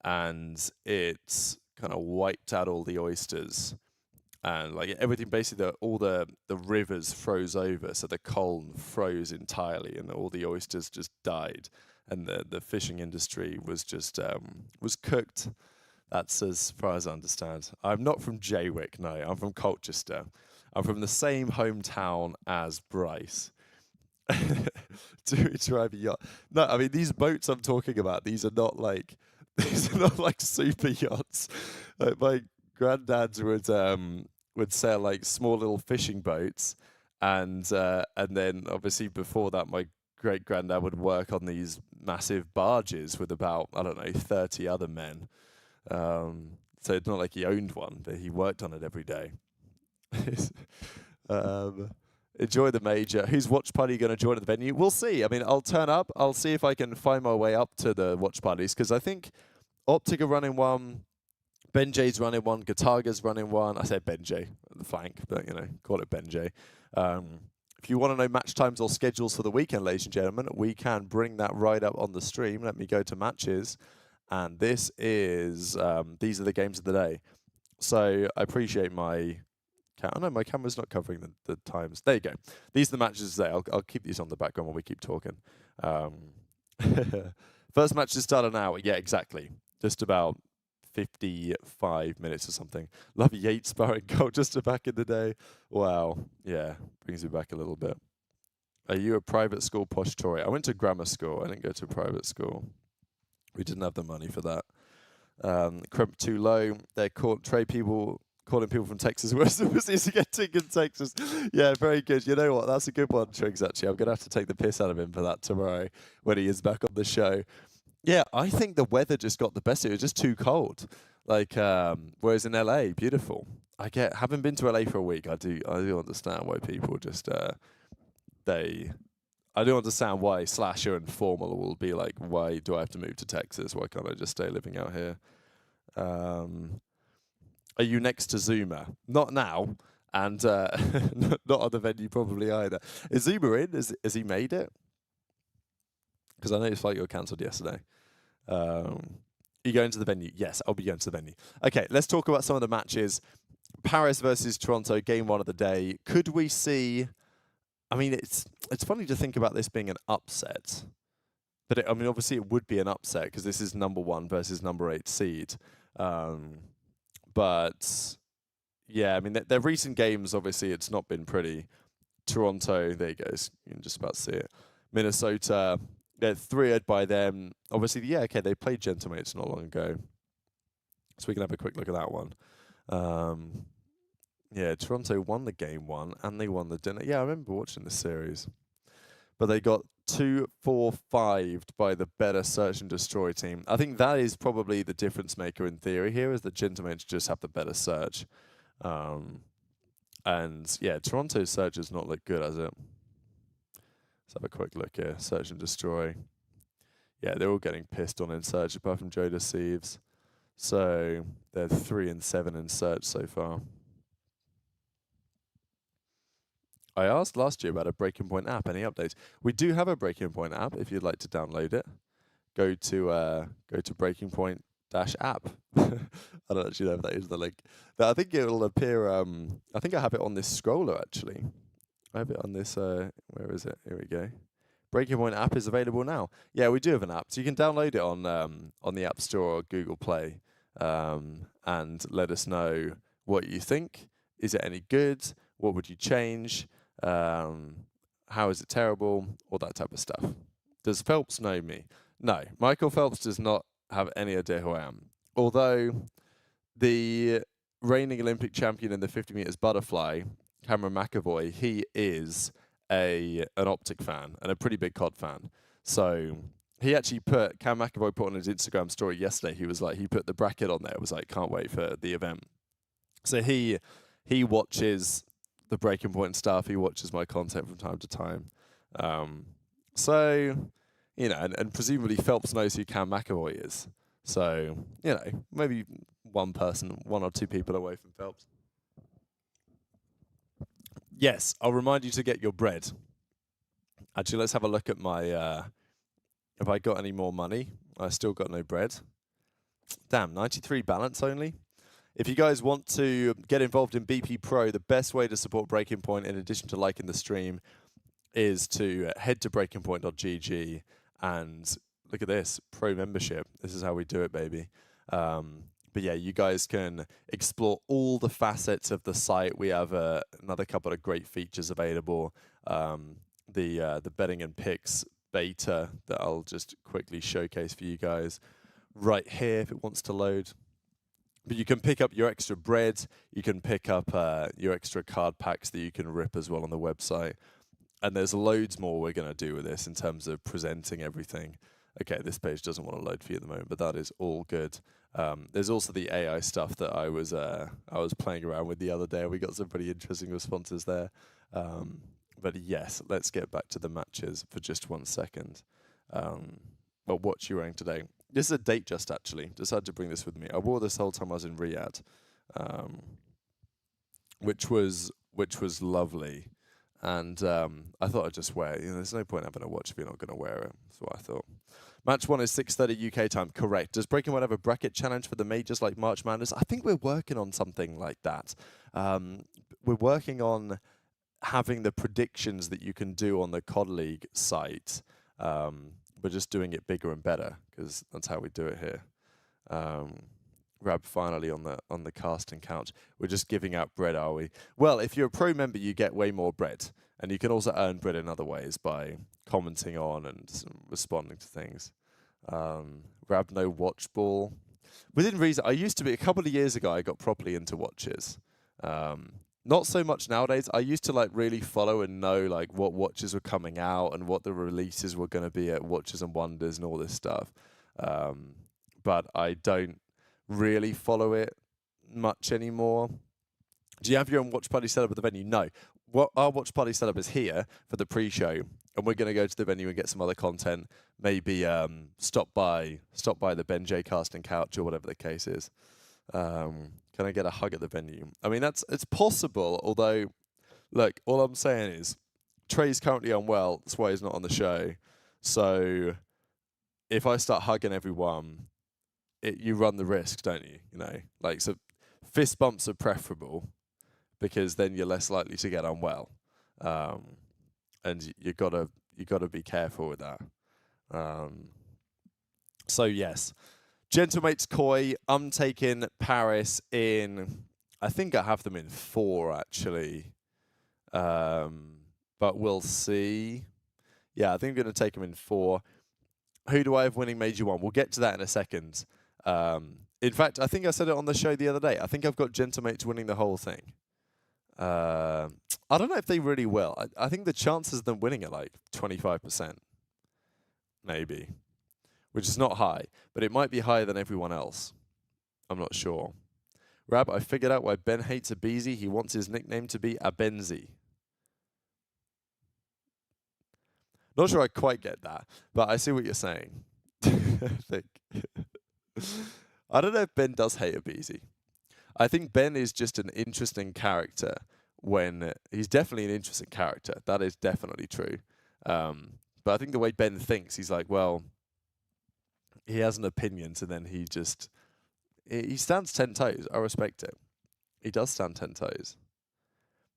A: and it kind of wiped out all the oysters, and like everything basically all the rivers froze over, so the Colne froze entirely and all the oysters just died, and the fishing industry was just was cooked. That's as far as I understand. I'm not from Jaywick, no, I'm from Colchester. I'm from the same hometown as Bryce. Do we drive a yacht? No, I mean these boats I'm talking about, these are not like these are not like super yachts. Like my granddads would sail like small little fishing boats, and then obviously before that, my great granddad would work on these massive barges with about, I don't know, 30 other men. So it's not like he owned one, but he worked on it every day. um, Enjoy the major. Whose watch party are you going to join at the venue? We'll see. I mean, I'll turn up. I'll see if I can find my way up to the watch parties, because I think Optic are running one, Benjay's running one, Gataga's running one. I said Benjay at the flank, but call it Benjay. If you want to know match times or schedules for the weekend, ladies and gentlemen, we can bring that right up on the stream. Let me go to matches, and this is these are the games of the day. So I appreciate my. Oh no, my camera's not covering the times. There you go. These are the matches today. I'll keep these on the background while we keep talking. First match is started now. Yeah, exactly. Just about 55 minutes or something. Love Yates sparring goal just back in the day. Wow. Yeah, brings me back a little bit. Are you a private school posh Tory? I went to grammar school. I didn't go to a private school. We didn't have the money for that. Crump too low. They're calling people from Texas was easy getting in Texas. Yeah, very good. You know what? That's a good one, Triggs, actually. I'm going to have to take the piss out of him for that tomorrow when he is back on the show. Yeah, I think the weather just got the best. It was just too cold. Like, whereas in LA, beautiful. Having been to LA for a week, I do understand why people just, I do understand why Slasher and Formal will be like, why do I have to move to Texas? Why can't I just stay living out here? Are you next to Zuma? Not now, and not on the venue probably either. Is Zuma in? Has he made it? Because I know your flight got cancelled yesterday. You going to the venue? Yes, I'll be going to the venue. Okay, let's talk about some of the matches. Paris versus Toronto, game 1 of the day. Could we see... I mean, it's funny to think about this being an upset. But, I mean, obviously it would be an upset because this is number 1 versus number 8 seed. But, yeah, I mean, their recent games, obviously, it's not been pretty. Toronto, there you go. You can just about see it. Minnesota, they're 3-0 by them. Obviously, yeah, okay, they played Gentlemates not long ago. So we can have a quick look at that one. Yeah, Toronto won the game 1, and they won the dinner. Yeah, I remember watching the series. But they got 2-4-5'd by the better Search and Destroy team. I think that is probably the difference maker in theory here, is that Gentlemates just have the better search. And, yeah, Toronto's search has not looked good, has it? Let's have a quick look here. Search and Destroy. Yeah, they're all getting pissed on in search, apart from Joe Deceives. So they're 3-7 in search so far. I asked last year about a Breaking Point app. Any updates? We do have a Breaking Point app. If you'd like to download it, go to Breaking Point -app. I don't actually know if that is the link. But I think it will appear. I think I have it on this scroller actually. I have it on this. Where is it? Here we go. Breaking Point app is available now. Yeah, we do have an app, so you can download it on the App Store or Google Play, and let us know what you think. Is it any good? What would you change? How is it terrible? All that type of stuff. Does Phelps know me? No, Michael Phelps does not have any idea who I am. Although the reigning Olympic champion in the 50 meters butterfly, Cameron McAvoy, he is an OPTIC fan and a pretty big COD fan. So he actually Cam McAvoy put on his Instagram story yesterday. He was like, he put the bracket on there. It was like, can't wait for the event. So he watches the Breaking Point stuff. He watches my content from time to time. So, you know, and presumably Phelps knows who Cam McAvoy is. So, you know, maybe one or two people away from Phelps. Yes, I'll remind you to get your bread. Actually, let's have a look at my... have I got any more money? I still got no bread. Damn, 93 balance only. If you guys want to get involved in BP Pro, the best way to support Breaking Point, in addition to liking the stream, is to head to breakingpoint.gg and look at this, pro membership. This is how we do it, baby. But yeah, you guys can explore all the facets of the site. We have another couple of great features available. The betting and picks beta that I'll just quickly showcase for you guys right here if it wants to load. But you can pick up your extra bread. You can pick up your extra card packs that you can rip as well on the website. And there's loads more we're going to do with this in terms of presenting everything. Okay, this page doesn't want to load for you at the moment, but that is all good. There's also the AI stuff that I was playing around with the other day. We got some pretty interesting responses there. But yes, let's get back to the matches for just 1 second. Well, what you wearing today? This is a date just actually. Decided to bring this with me. I wore this whole time I was in Riyadh, which was lovely. And I thought I'd just wear it. You know, there's no point having a watch if you're not going to wear it. That's what I thought. Match 1 is 6:30 UK time. Correct. Does Breaking Point have a bracket challenge for the majors like March Madness? I think we're working on something like that. We're working on having the predictions that you can do on the COD League site. We're just doing it bigger and better because that's how we do it here. Rab finally on the casting couch. We're just giving out bread, are we? Well, if you're a pro member, you get way more bread. And you can also earn bread in other ways by commenting on and responding to things. Rab no watch ball. Within reason, I used to be, a couple of years ago, I got properly into watches. Not so much nowadays. I used to like really follow and know like what watches were coming out and what the releases were going to be at Watches and Wonders and all this stuff. But I don't really follow it much anymore. Do you have your own watch party set up at the venue? No. What our watch party setup is here for the pre-show, and we're going to go to the venue and get some other content. Maybe stop by the Ben J casting couch or whatever the case is. Can I get a hug at the venue? I mean, it's possible. Although, look, all I'm saying is Trey's currently unwell. That's why he's not on the show. So if I start hugging everyone, you run the risk, don't you? You know, like, so fist bumps are preferable because then you're less likely to get unwell, and you gotta be careful with that. So yes, Gentlemates Koi. I'm taking Paris in. I think I have them in 4 actually, but we'll see. Yeah, I think I'm going to take them in 4. Who do I have winning Major 1? We'll get to that in a second. In fact, I think I said it on the show the other day. I think I've got Gentlemates winning the whole thing. I don't know if they really will. I think the chances of them winning are like 25%, maybe, which is not high, but it might be higher than everyone else. I'm not sure. Rab, I figured out why Ben hates Abizi. He wants his nickname to be Abenzi. Not sure I quite get that, but I see what you're saying. I think. I don't know if Ben does hate Abizi. I think Ben is just an interesting character when he's definitely an interesting character. That is definitely true. But I think the way Ben thinks, he's like, well, he has an opinion, and then he stands 10 toes. I respect it. He does stand 10 toes.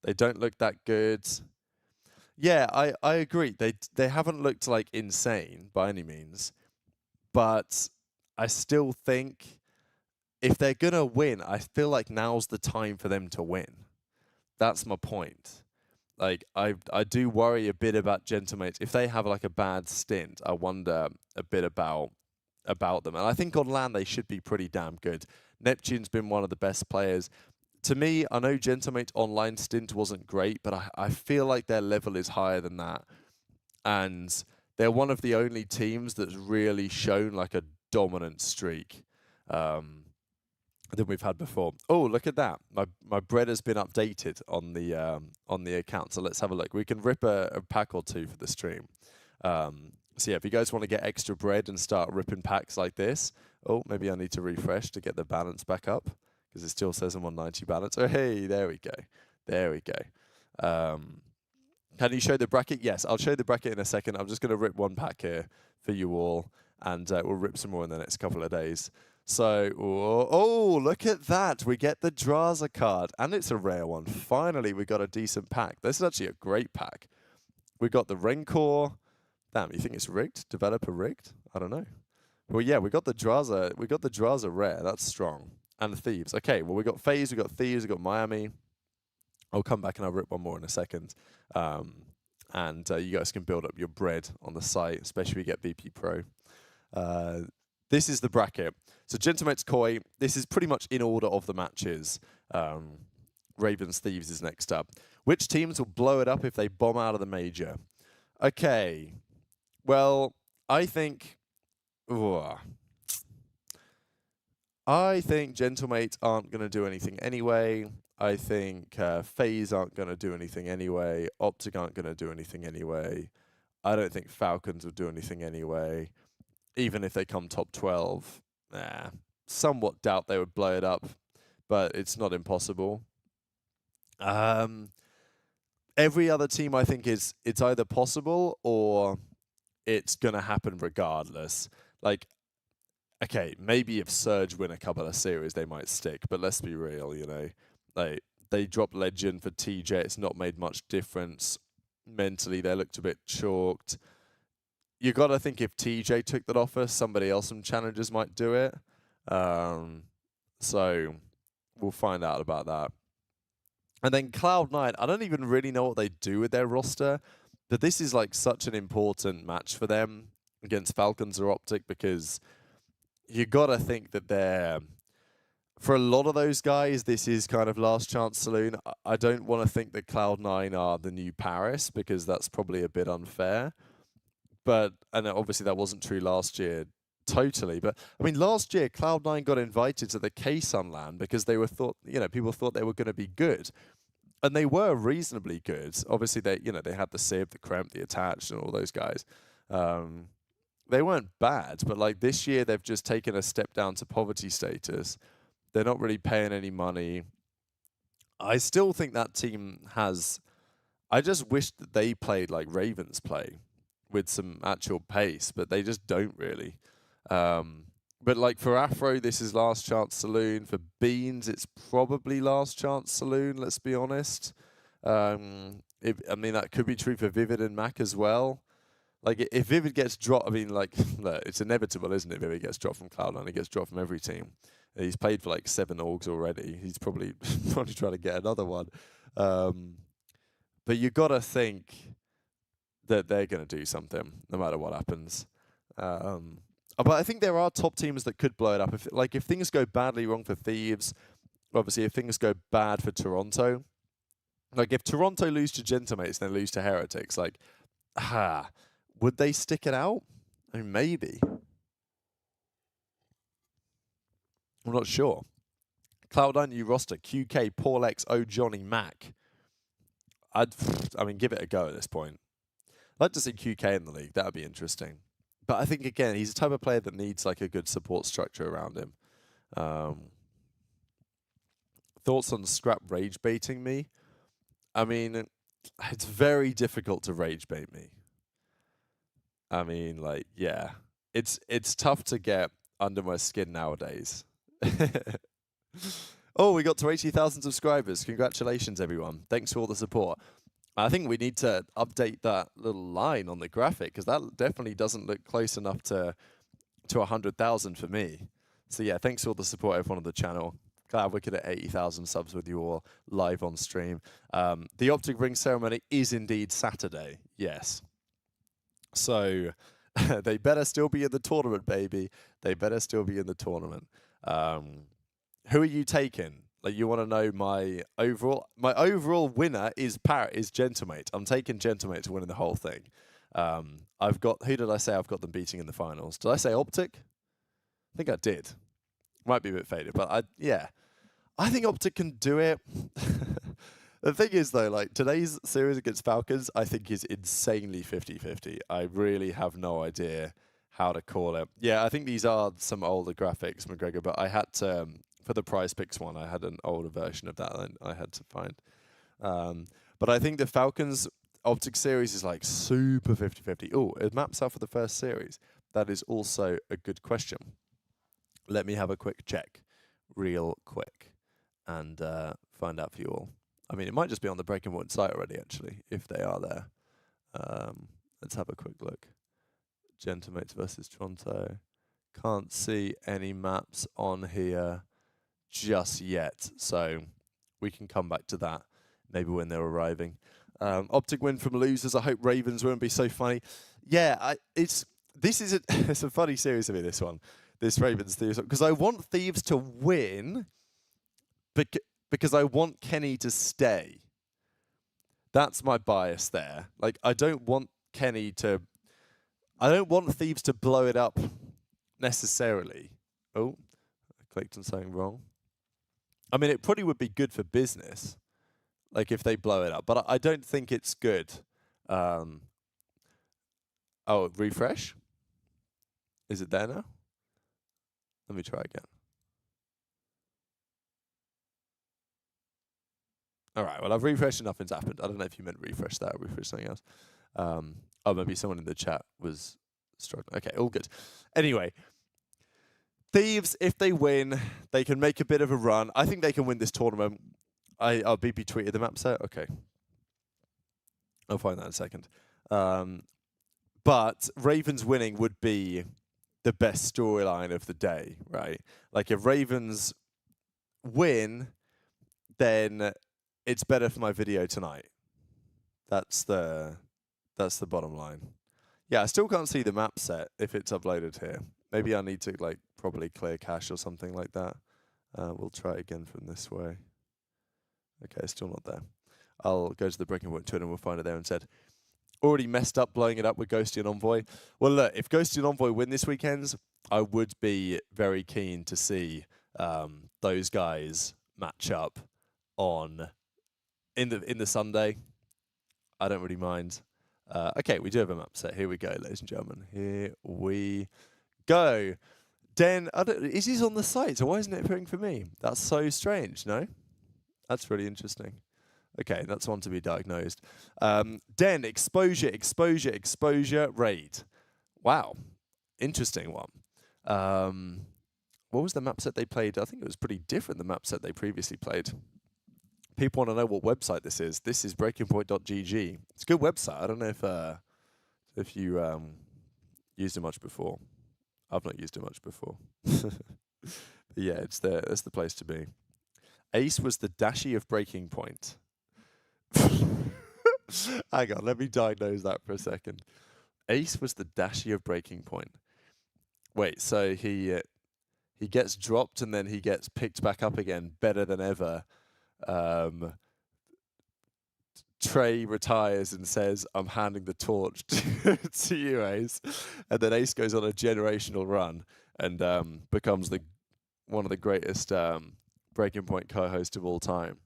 A: They don't look that good. Yeah, I agree. They haven't looked like insane by any means, but I still think if they're gonna win, I feel like now's the time for them to win. That's my point. Like I do worry a bit about Gentlemates. If they have like a bad stint, I wonder a bit about them. And I think on land they should be pretty damn good. Neptune's been one of the best players. To me, I know Gentlemate's online stint wasn't great, but I feel like their level is higher than that. And they're one of the only teams that's really shown like a dominant streak than we've had before. Oh, look at that. My bread has been updated on the account. So let's have a look. We can rip a pack or 2 for the stream. So yeah, if you guys want to get extra bread and start ripping packs like this, oh, maybe I need to refresh to get the balance back up because it still says I'm on 90 balance. Oh, hey, there we go. There we go. Can you show the bracket? Yes, I'll show the bracket in a second. I'm just going to rip one pack here for you all, and we'll rip some more in the next couple of days. So, oh, look at that. We get the Draza card, and it's a rare one. Finally, we got a decent pack. This is actually a great pack. We got the Rencor. Damn, you think it's rigged? Developer rigged? I don't know. Well, yeah, we got the Draza. We got the Draza rare. That's strong. And the Thieves. Okay, well, we got FaZe, we got Thieves, we got Miami. I'll come back and I'll rip one more in a second. And you guys can build up your bread on the site, especially if you get BP Pro. This is the bracket. So Gentlemates Koi, this is pretty much in order of the matches. Ravens Thieves is next up. Which teams will blow it up if they bomb out of the major? Okay. Well, I think Gentlemates aren't going to do anything anyway. I think FaZe aren't going to do anything anyway. OPTIC aren't going to do anything anyway. I don't think Falcons will do anything anyway. Even if they come top 12, somewhat doubt they would blow it up, but it's not impossible. Every other team, I think, it's either possible or it's going to happen regardless. Like, okay, maybe if Surge win a couple of series, they might stick, but let's be real, you know. Like, they dropped Legend for TJ. It's not made much difference. Mentally, they looked a bit chalked. You got to think if TJ took that offer, somebody else from Challengers might do it. So we'll find out about that. And then Cloud9, I don't even really know what they do with their roster, but this is like such an important match for them against Falcons or OPTIC because you got to think that they're... For a lot of those guys, this is kind of last chance saloon. I don't want to think that Cloud9 are the new Paris because that's probably a bit unfair. But, and obviously that wasn't true last year totally. But, I mean, last year, Cloud9 got invited to the K-Sun LAN because they were people thought they were going to be good. And they were reasonably good. Obviously, they had the Civ, the Kremp, the Attached, and all those guys. They weren't bad, but like this year, they've just taken a step down to poverty status. They're not really paying any money. I still think that team has... I just wish that they played like Ravens play. with some actual pace, but they just don't really. But like for Afro, this is Last Chance Saloon. For Beans, it's probably Last Chance Saloon, let's be honest. I mean, that could be true for Vivid and Mac as well. Like, if Vivid gets dropped, I mean, like, look, it's inevitable, isn't it? Vivid gets dropped from Cloud9, he gets dropped from every team. He's played for like 7 orgs already. He's probably trying to get another one. But you got to think that they're going to do something, no matter what happens. But I think there are top teams that could blow it up. If things go badly wrong for Thieves, obviously if things go bad for Toronto, like if Toronto lose to Gentimates and then lose to Heretics, like, would they stick it out? I mean, maybe. I'm not sure. Cloud9 new roster, QK, Paul X, O Johnny, Mac. I mean, give it a go at this point. I'd like to see QK in the league. That would be interesting. But I think, again, he's the type of player that needs like a good support structure around him. Thoughts on Scrap rage baiting me? I mean, it's very difficult to rage bait me. I mean, like, yeah. It's tough to get under my skin nowadays. Oh, we got to 80,000 subscribers. Congratulations, everyone. Thanks for all the support. I think we need to update that little line on the graphic because that definitely doesn't look close enough to 100,000 for me. So yeah, thanks for all the support, everyone on the channel. Glad we're at 80,000 subs with you all live on stream. The OPTIC ring ceremony is indeed Saturday, yes. So they better still be in the tournament, baby. They better still be in the tournament. Who are you taking? Like, you want to know my overall winner is Gentlemate. I'm taking Gentlemate to win the whole thing. I've got, who did I say I've got them beating in the finals? Did I say OPTIC? I think I did. Might be a bit faded, but I think OPTIC can do it. The thing is, though, like, today's series against Falcons, I think is insanely 50-50. I really have no idea how to call it. Yeah, I think these are some older graphics, McGregor, but I had to, for the Prize Picks one, I had an older version of that and I had to find. But I think the Falcons OPTIC series is like super 50-50. Oh, it maps out for the first series. That is also a good question. Let me have a quick check, real quick, and find out for you all. I mean, it might just be on the Breaking Point site already, actually, if they are there. Let's have a quick look. Gentlemates versus Toronto. Can't see any maps on here just yet, so we can come back to that maybe when they're arriving. OPTIC win from losers. I hope Ravens won't be so funny. Yeah, it's a funny series to me, this one. This Ravens Thieves, because I want Thieves to win, because I want Kenny to stay. That's my bias there. Like, I don't want Thieves to blow it up necessarily. Oh, I clicked on something wrong. I mean, it probably would be good for business, like if they blow it up, but I don't think it's good. Oh, refresh? Is it there now? Let me try again. All right, well, I've refreshed and nothing's happened. I don't know if you meant refresh that or refresh something else. Oh, maybe someone in the chat was struggling. Okay, all good. Anyway, Thieves, if they win, they can make a bit of a run. I think they can win this tournament. I'll BP tweeted the map set. Okay. I'll find that in a second. But Ravens winning would be the best storyline of the day, right? Like, if Ravens win, then it's better for my video tonight. That's the bottom line. Yeah, I still can't see the map set if it's uploaded here. Maybe I need to like probably clear cache or something like that. We'll try again from this way. Okay, it's still not there. I'll go to the Breaking Point Twitter and we'll find it there instead. Already messed up blowing it up with Ghosty and Envoy. Well, look, if Ghosty and Envoy win this weekend, I would be very keen to see those guys match up in the Sunday. I don't really mind. Okay, we do have a map set. Here we go, ladies and gentlemen. Here we go. Den, is this on the site? So why isn't it appearing for me? That's so strange, no? That's really interesting. Okay, that's one to be diagnosed. Den, exposure, raid. Wow, interesting one. What was the map set they played? I think it was pretty different, the map set they previously played. People want to know what website this is. This is breakingpoint.gg. It's a good website. I don't know if you used it much before. I've not used it much before. But yeah, it's there. That's the place to be. Ace was the Dashi of Breaking Point. Hang on, let me diagnose that for a second. Ace was the Dashi of Breaking Point. Wait, so he gets dropped and then he gets picked back up again, better than ever. Trey retires and says, "I'm handing the torch to you, Ace," and then Ace goes on a generational run and becomes one of the greatest Breaking Point co-hosts of all time.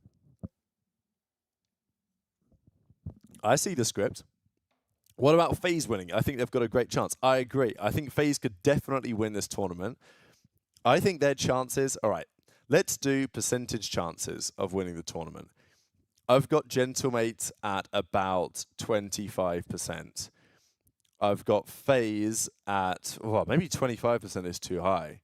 A: I see the script. What about FaZe winning? I think they've got a great chance. I agree. I think FaZe could definitely win this tournament. I think their chances... All right, let's do percentage chances of winning the tournament. I've got Gentlemate at about 25%. I've got FaZe at... Well, maybe 25% is too high.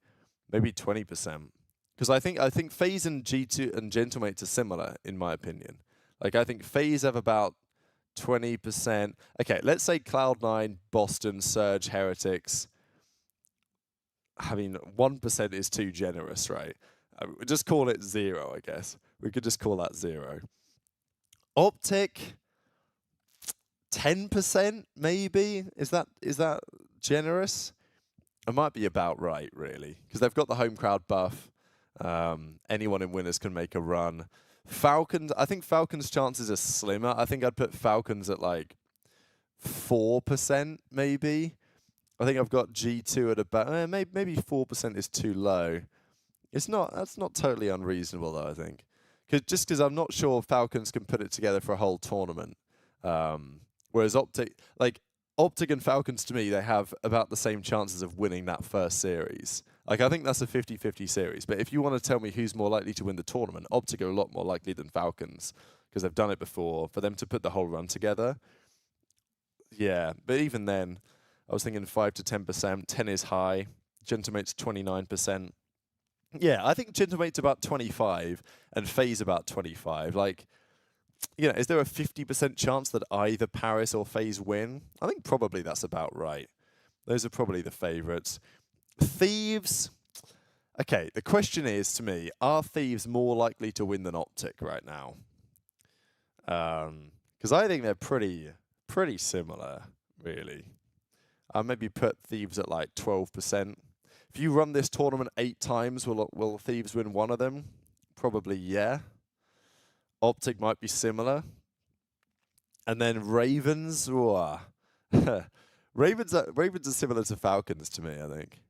A: Maybe 20%. Because I think FaZe and G2 and Gentlemate are similar, in my opinion. Like, I think FaZe have about 20%. Okay, let's say Cloud9, Boston, Surge, Heretics. I mean, 1% is too generous, right? Just call it 0, I guess. We could just call that 0. OPTIC, 10% maybe? Is that generous? It might be about right, really, because they've got the home crowd buff. Anyone in winners can make a run. FALCONS, I think FALCONS' chances are slimmer. I think I'd put FALCONS at like 4% maybe. I think I've got G2 at about maybe 4% is too low. That's not totally unreasonable though, I think. Because I'm not sure FALCONS can put it together for a whole tournament. Whereas OPTIC and FALCONS, to me, they have about the same chances of winning that first series. Like, I think that's a 50-50 series. But if you want to tell me who's more likely to win the tournament, OPTIC are a lot more likely than FALCONS, because they've done it before. For them to put the whole run together, yeah. But even then, I was thinking 5 to 10%. 10 is high. Gentlemate's 29%. Yeah, I think Gentlemate's about 25 and FaZe about 25. Like, you know, is there a 50% chance that either Paris or FaZe win? I think probably that's about right. Those are probably the favourites. Thieves. Okay, the question is, to me, are Thieves more likely to win than OPTIC right now? Because I think they're pretty similar, really. I'll maybe put Thieves at like 12%. If you run this tournament 8 times, will Thieves win one of them? Probably, yeah. OPTIC might be similar. And then Ravens. Ravens are similar to FALCONS to me, I think.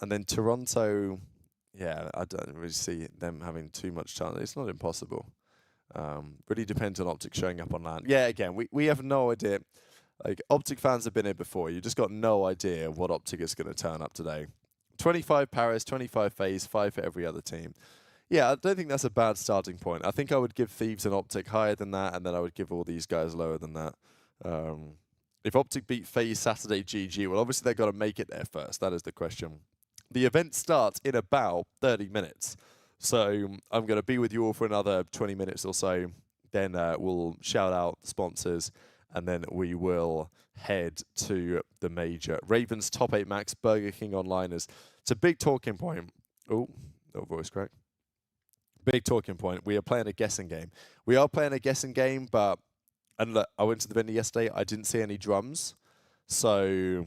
A: And then Toronto, yeah, I don't really see them having too much chance. It's not impossible. Really depends on OPTIC showing up on LAN. Yeah, again, we have no idea. Like, OPTIC fans have been here before. You just got no idea what OPTIC is going to turn up today. 25 Paris, 25 FaZe, 5 for every other team. Yeah, I don't think that's a bad starting point. I think I would give Thieves and OPTIC higher than that, and then I would give all these guys lower than that. If OPTIC beat FaZe Saturday GG, well, obviously they've got to make it there first. That is the question. The event starts in about 30 minutes. So I'm going to be with you all for another 20 minutes or so. Then we'll shout out the sponsors, and then we will head to the major. Ravens top 8 max, Burger King onliners. It's a big talking point. Oh, no voice crack. Big talking point. We are playing a guessing game. We are playing a guessing game, but... And look, I went to the venue yesterday. I didn't see any drums. So,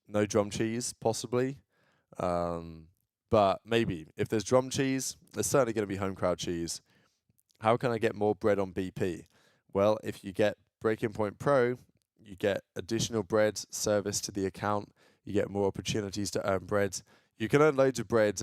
A: no drum cheese, possibly. But maybe. If there's drum cheese, there's certainly going to be home crowd cheese. How can I get more bread on BP? Well, if you get Breaking Point Pro, you get additional bread service to the account. You get more opportunities to earn bread. You can earn loads of bread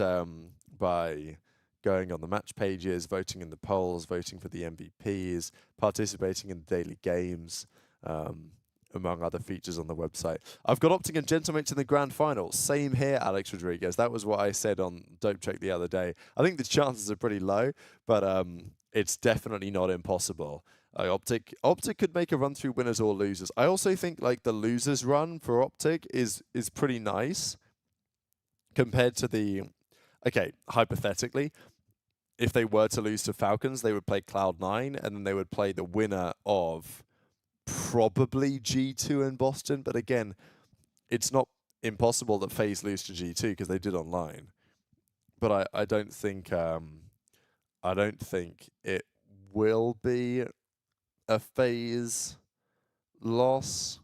A: by going on the match pages, voting in the polls, voting for the MVPs, participating in the daily games, among other features on the website. I've got OPTIC and Gentlemates in the grand final. Same here, Alex Rodriguez. That was what I said on Dope Check the other day. I think the chances are pretty low, but it's definitely not impossible. Optic could make a run through winners or losers. I also think like the losers run for Optic is pretty nice compared to the. Okay, hypothetically, if they were to lose to Falcons, they would play Cloud9, and then they would play the winner of probably G2 in Boston. But again, it's not impossible that FaZe lose to G2 because they did online. But I don't think it will be a FaZe loss.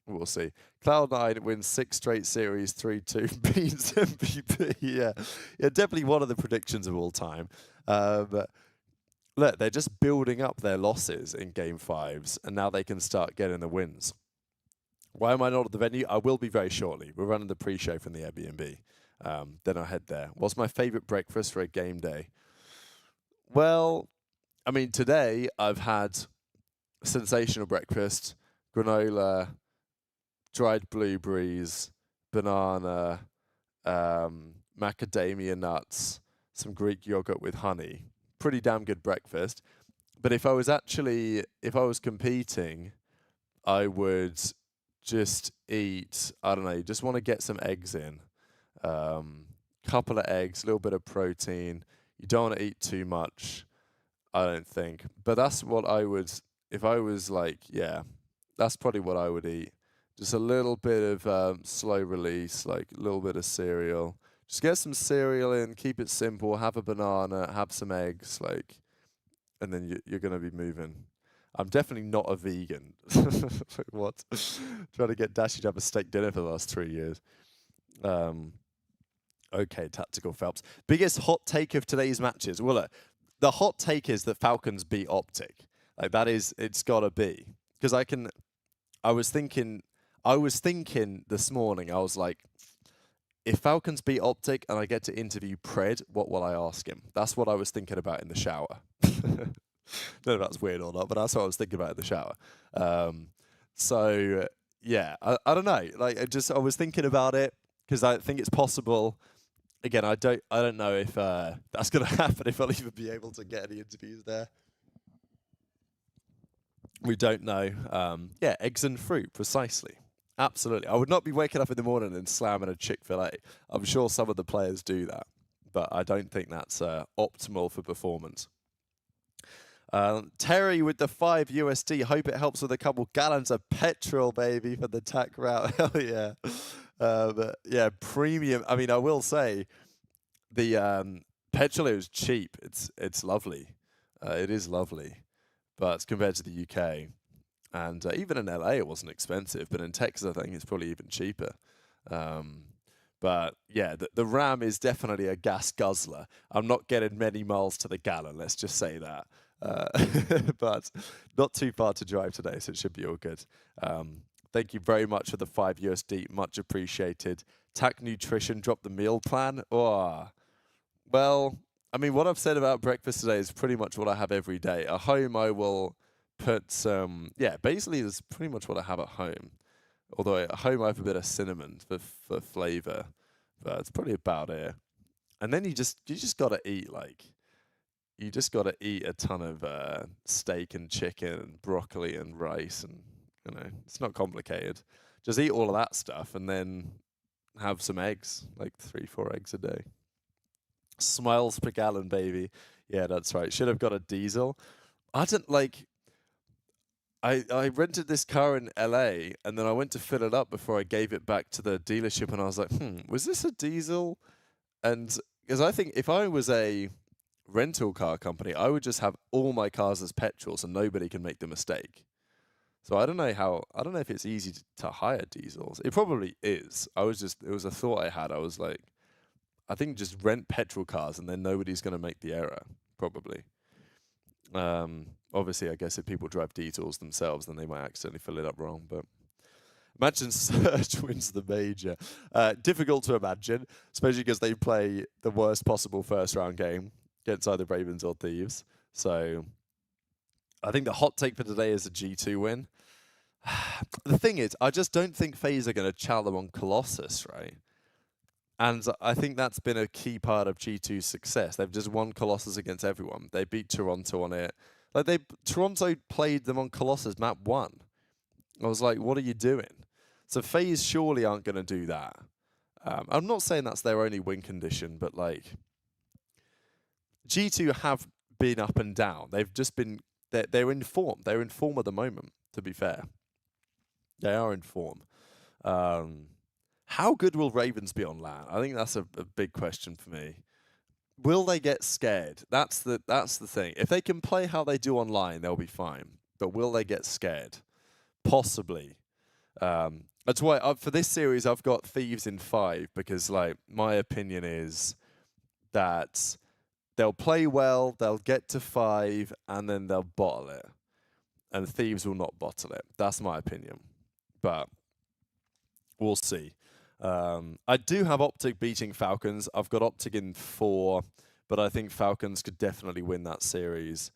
A: We'll see. Cloud9 wins 6 straight series, 3-2, beats MVP. Yeah, definitely one of the predictions of all time. But look, they're just building up their losses in Game 5s, and now they can start getting the wins. Why am I not at the venue? I will be very shortly. We're running the pre-show from the Airbnb. Then I'll head there. What's my favorite breakfast for a game day? Well, I mean, today I've had sensational breakfast, granola, dried blueberries, banana, macadamia nuts, some Greek yogurt with honey. Pretty damn good breakfast. But if I was competing, I would just eat, I don't know, just want to get some eggs in. Couple of eggs, a little bit of protein. You don't want to eat too much, I don't think. But that's what I would, if I was like, yeah, that's probably what I would eat. Just a little bit of slow release, like a little bit of cereal. Just get some cereal in, keep it simple, have a banana, have some eggs, like, and then you're going to be moving. I'm definitely not a vegan. What? Trying to get Dashi to have a steak dinner for the last 3 years. Okay, Tactical Phelps. Biggest hot take of today's matches. Well, look, the hot take is that Falcons beat Optic. Like that is, it's gotta be. Because I was thinking this morning, I was like, if Falcons beat Optic and I get to interview Pred, what will I ask him? That's what I was thinking about in the shower. I don't know if that's weird or not, but that's what I was thinking about in the shower. So yeah, I don't know. Like I was thinking about it because I think it's possible. Again, I don't know if that's gonna happen. If I'll even be able to get any interviews there. We don't know. Yeah, eggs and fruit, precisely. Absolutely. I would not be waking up in the morning and slamming a Chick-fil-A. I'm sure some of the players do that, but I don't think that's optimal for performance. Terry with the 5 USD. Hope it helps with a couple gallons of petrol, baby, for the tack route. Hell yeah. But yeah, premium. I mean, I will say the petrol is cheap. It's lovely. It is lovely. But compared to the UK, and even in LA, it wasn't expensive. But in Texas, I think it's probably even cheaper. But yeah, the Ram is definitely a gas guzzler. I'm not getting many miles to the gallon, let's just say that. But not too far to drive today, so it should be all good. Thank you very much for the 5 USD, much appreciated. Tac Nutrition dropped the meal plan. Oh, well, I mean, what I've said about breakfast today is pretty much what I have every day. At home, I will put some, yeah, basically it's pretty much what I have at home. Although at home I have a bit of cinnamon for flavor, but it's probably about it. And then you just gotta eat a ton of steak and chicken and broccoli and rice, and it's not complicated. Just eat all of that stuff and then have some eggs, like 3-4 eggs a day. Smiles per gallon, baby. Yeah, that's right. Should have got a diesel. I didn't like. I rented this car in LA and then I went to fill it up before I gave it back to the dealership, and I was like, was this a diesel? And because I think if I was a rental car company, I would just have all my cars as petrol so nobody can make the mistake. So I don't know if it's easy to hire diesels. It probably is. It was a thought I had. I was like, I think just rent petrol cars and then nobody's going to make the error, probably. Obviously, I guess if people drive diesels themselves, then they might accidentally fill it up wrong. But imagine Surge wins the major. Difficult to imagine, especially because they play the worst possible first round game against either Ravens or Thieves. So I think the hot take for today is a G2 win. The thing is, I just don't think FaZe are going to chow them on Colossus, right? And I think that's been a key part of G2's success. They've just won Colossus against everyone. They beat Toronto on it. Toronto played them on Colossus map 1. I was like, what are you doing? So FaZe surely aren't going to do that. I'm not saying that's their only win condition, but like G2 have been up and down. They've just been they're in form. They're in form at the moment, to be fair. They are in form. How good will Ravens be on LAN? I think that's a big question for me. Will they get scared? That's the thing. If they can play how they do online, they'll be fine. But will they get scared? Possibly. That's why for this series I've got Thieves in 5 because like my opinion is that they'll play well, they'll get to 5, and then they'll bottle it. And Thieves will not bottle it. That's my opinion. But we'll see. I do have OPTIC beating Falcons. I've got OPTIC in 4, but I think Falcons could definitely win that series.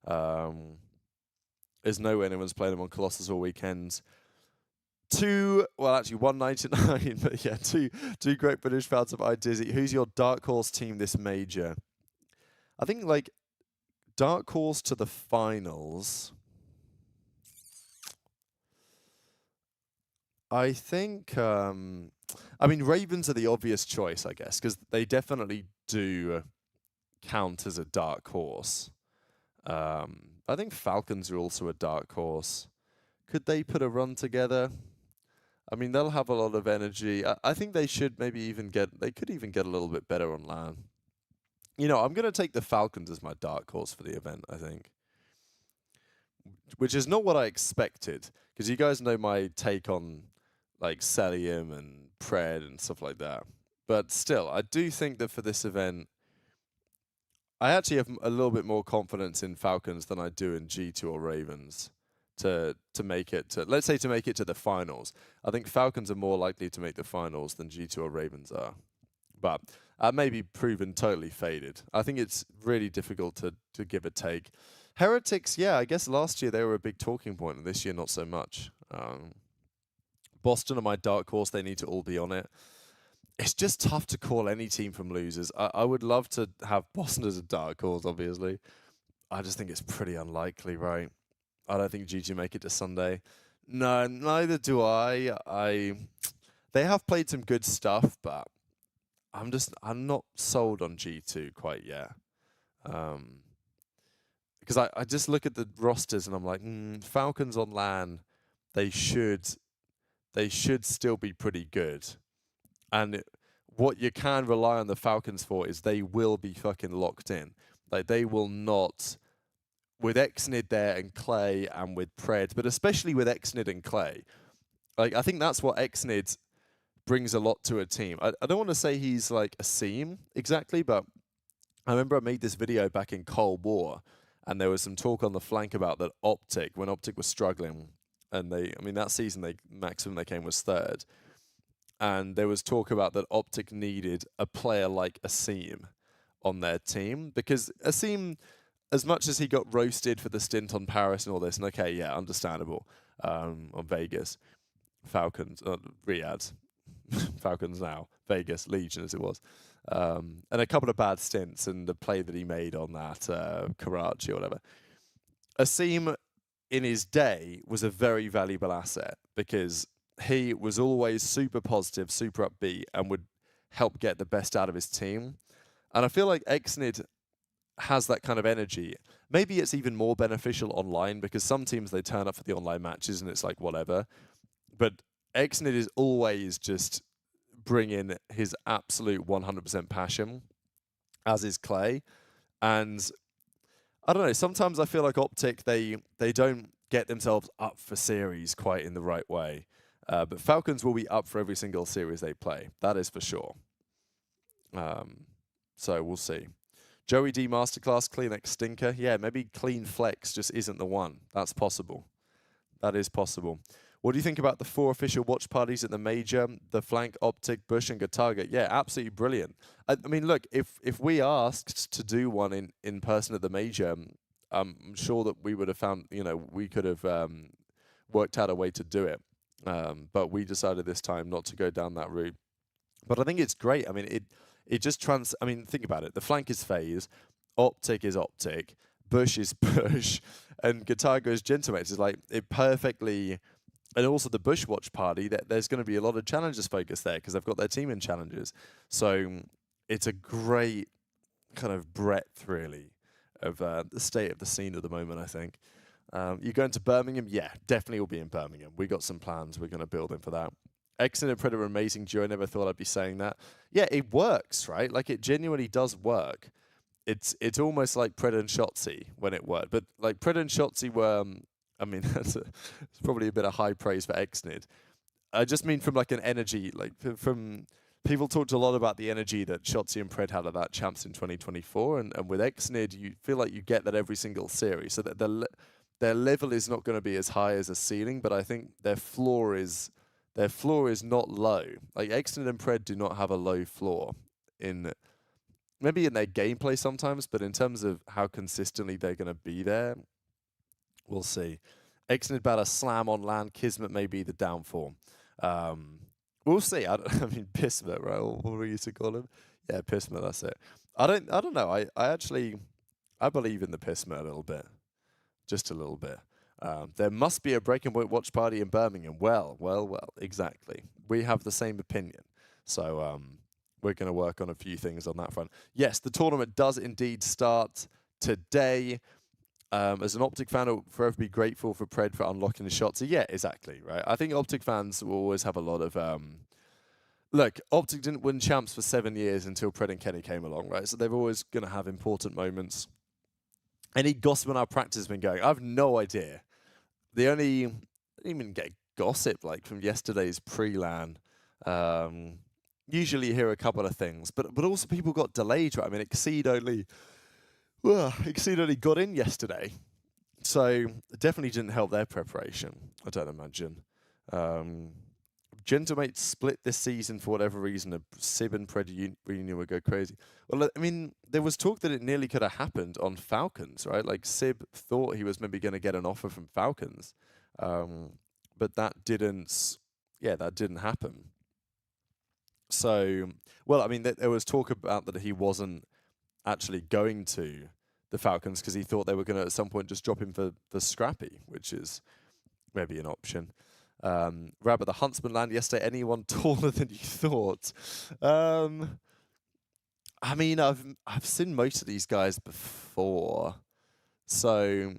A: There's no way anyone's playing them on Colossus all weekend. 199, but yeah, two Great British fans of iDizzy. Who's your dark horse team this major? I think like dark horse to the finals. I think I mean Ravens are the obvious choice, I guess, because they definitely do count as a dark horse. I think Falcons are also a dark horse. Could they put a run together? I mean, they'll have a lot of energy. I think they should maybe even they could even get a little bit better on LAN. You know, I'm going to take the Falcons as my dark horse for the event, I think. Which is not what I expected, because you guys know my take on, like, Celium and Pred and stuff like that. But still, I do think that for this event, I actually have a little bit more confidence in Falcons than I do in G2 or Ravens. To make it to, let's say, to make it to the finals. I think Falcons are more likely to make the finals than G2 or Ravens are. But that may be proven totally faded. I think it's really difficult to give a take. Heretics, yeah, I guess last year they were a big talking point, and this year not so much. Boston are my dark horse. They need to all be on it. It's just tough to call any team from losers. I would love to have Boston as a dark horse, obviously. I just think it's pretty unlikely, right? I don't think G2 make it to Sunday. No, neither do I. They have played some good stuff, but I'm not sold on G2 quite yet. Because I just look at the rosters and I'm like, Falcons on LAN, they should still be pretty good. And what you can rely on the Falcons for is they will be fucking locked in. Like, they will not, with Exnid there and Clay and with Pred, but especially with Exnid and Clay. Like, I think that's what Exnid brings a lot to a team. I don't want to say he's like a seam exactly, but I remember I made this video back in Cold War, and there was some talk on the flank about that OPTIC, when OPTIC was struggling, and that season maximum they came was 3rd. And there was talk about that OPTIC needed a player like Asim on their team, because Asim, as much as he got roasted for the stint on Paris and all this, and okay, yeah, understandable, on Vegas, Falcons, Riyadh, Falcons now, Vegas, Legion as it was, and a couple of bad stints and the play that he made on that Karachi or whatever. Asim, in his day, was a very valuable asset because he was always super positive, super upbeat, and would help get the best out of his team. And I feel like Exnid has that kind of energy. Maybe it's even more beneficial online, because some teams, they turn up for the online matches and it's like whatever. But Exnid is always just bringing his absolute 100% passion, as is Clay. And I don't know, sometimes I feel like OPTIC, they don't get themselves up for series quite in the right way. But Falcons will be up for every single series they play. That is for sure. So we'll see. Joey D Masterclass, Clean X Stinker. Yeah, maybe Clean Flex just isn't the one. That's possible. That is possible. What do you think about the 4 official watch parties at the major? The Flank, OPTIC, Bush, and Gatarga. Yeah, absolutely brilliant. I mean, look, if we asked to do one in person at the major, I'm sure that we would have found, we could have worked out a way to do it. But we decided this time not to go down that route. But I think it's great. I mean, it just I mean, think about it. The flank is phase, OPTIC is OPTIC, Bush is Bush, and Guitar goes Gentleman. It's like it perfectly. And also the Bush Watch party, that there's going to be a lot of challenges focus there because they've got their team in challenges. So it's a great kind of breadth, really, of the state of the scene at the moment, I think. You going to Birmingham? Yeah, definitely will be in Birmingham. We got some plans. We're going to build in for that. Exton and Predator amazing duo. I never thought I'd be saying that. Yeah, it works, right? Like, it genuinely does work. It's almost like Pred and Shotzi when it worked. But, like, Pred and Shotzi were... I mean, it's probably a bit of high praise for Exnid. I just mean from like an energy, like from people talked a lot about the energy that Shotzi and Pred had at that Champs in 2024, and with Exnid, you feel like you get that every single series, so that their level is not going to be as high as a ceiling, but I think their floor is not low. Like Exnid and Pred do not have a low floor in maybe in their gameplay sometimes, but in terms of how consistently they're going to be there. We'll see. Exnid about a slam on land. Kismet may be the downfall. We'll see. I mean, Pismet, right? What we used to call him? Yeah, Pismet. That's it. I don't know. I believe in the Pismet a little bit, just a little bit. There must be a Breaking Point watch party in Birmingham. Well. Exactly. We have the same opinion. So we're going to work on a few things on that front. Yes, the tournament does indeed start today. As an OPTIC fan, I'll forever be grateful for Pred for unlocking the shots. So yeah, exactly, right? I think OPTIC fans will always have a lot of... look, OPTIC didn't win champs for 7 years until Pred and Kenny came along, right? So they're always going to have important moments. Any gossip in our practice has been going? I have no idea. I didn't even get gossip like from yesterday's pre-LAN. Usually you hear a couple of things, but also people got delayed, right? I mean, Exceed only got in yesterday, so it definitely didn't help their preparation, I don't imagine. Gentlemates split this season for whatever reason. Sib and Pred reunion would go crazy. Well, I mean, there was talk that it nearly could have happened on Falcons, right? Like, Sib thought he was maybe going to get an offer from Falcons, but that didn't happen. So, well, I mean, there was talk about that he wasn't actually going to the Falcons because he thought they were going to at some point just drop him for Scrappy, which is maybe an option. Rabbit the Huntsman land yesterday. Anyone taller than you thought? I mean, I've seen most of these guys before. So,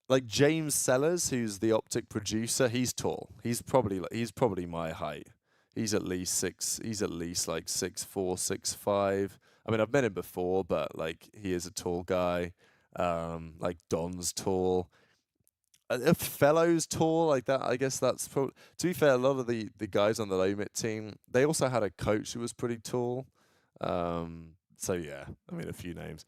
A: like James Sellers, who's the OPTIC producer, he's tall. He's probably my height. He's at least like 6'4", 6'5". I mean, I've met him before, but like he is a tall guy. Like Don's tall. Fellow's tall, like that. I guess that's probably. To be fair, a lot of the guys on the Lomit team, they also had a coach who was pretty tall. So yeah, I mean, a few names.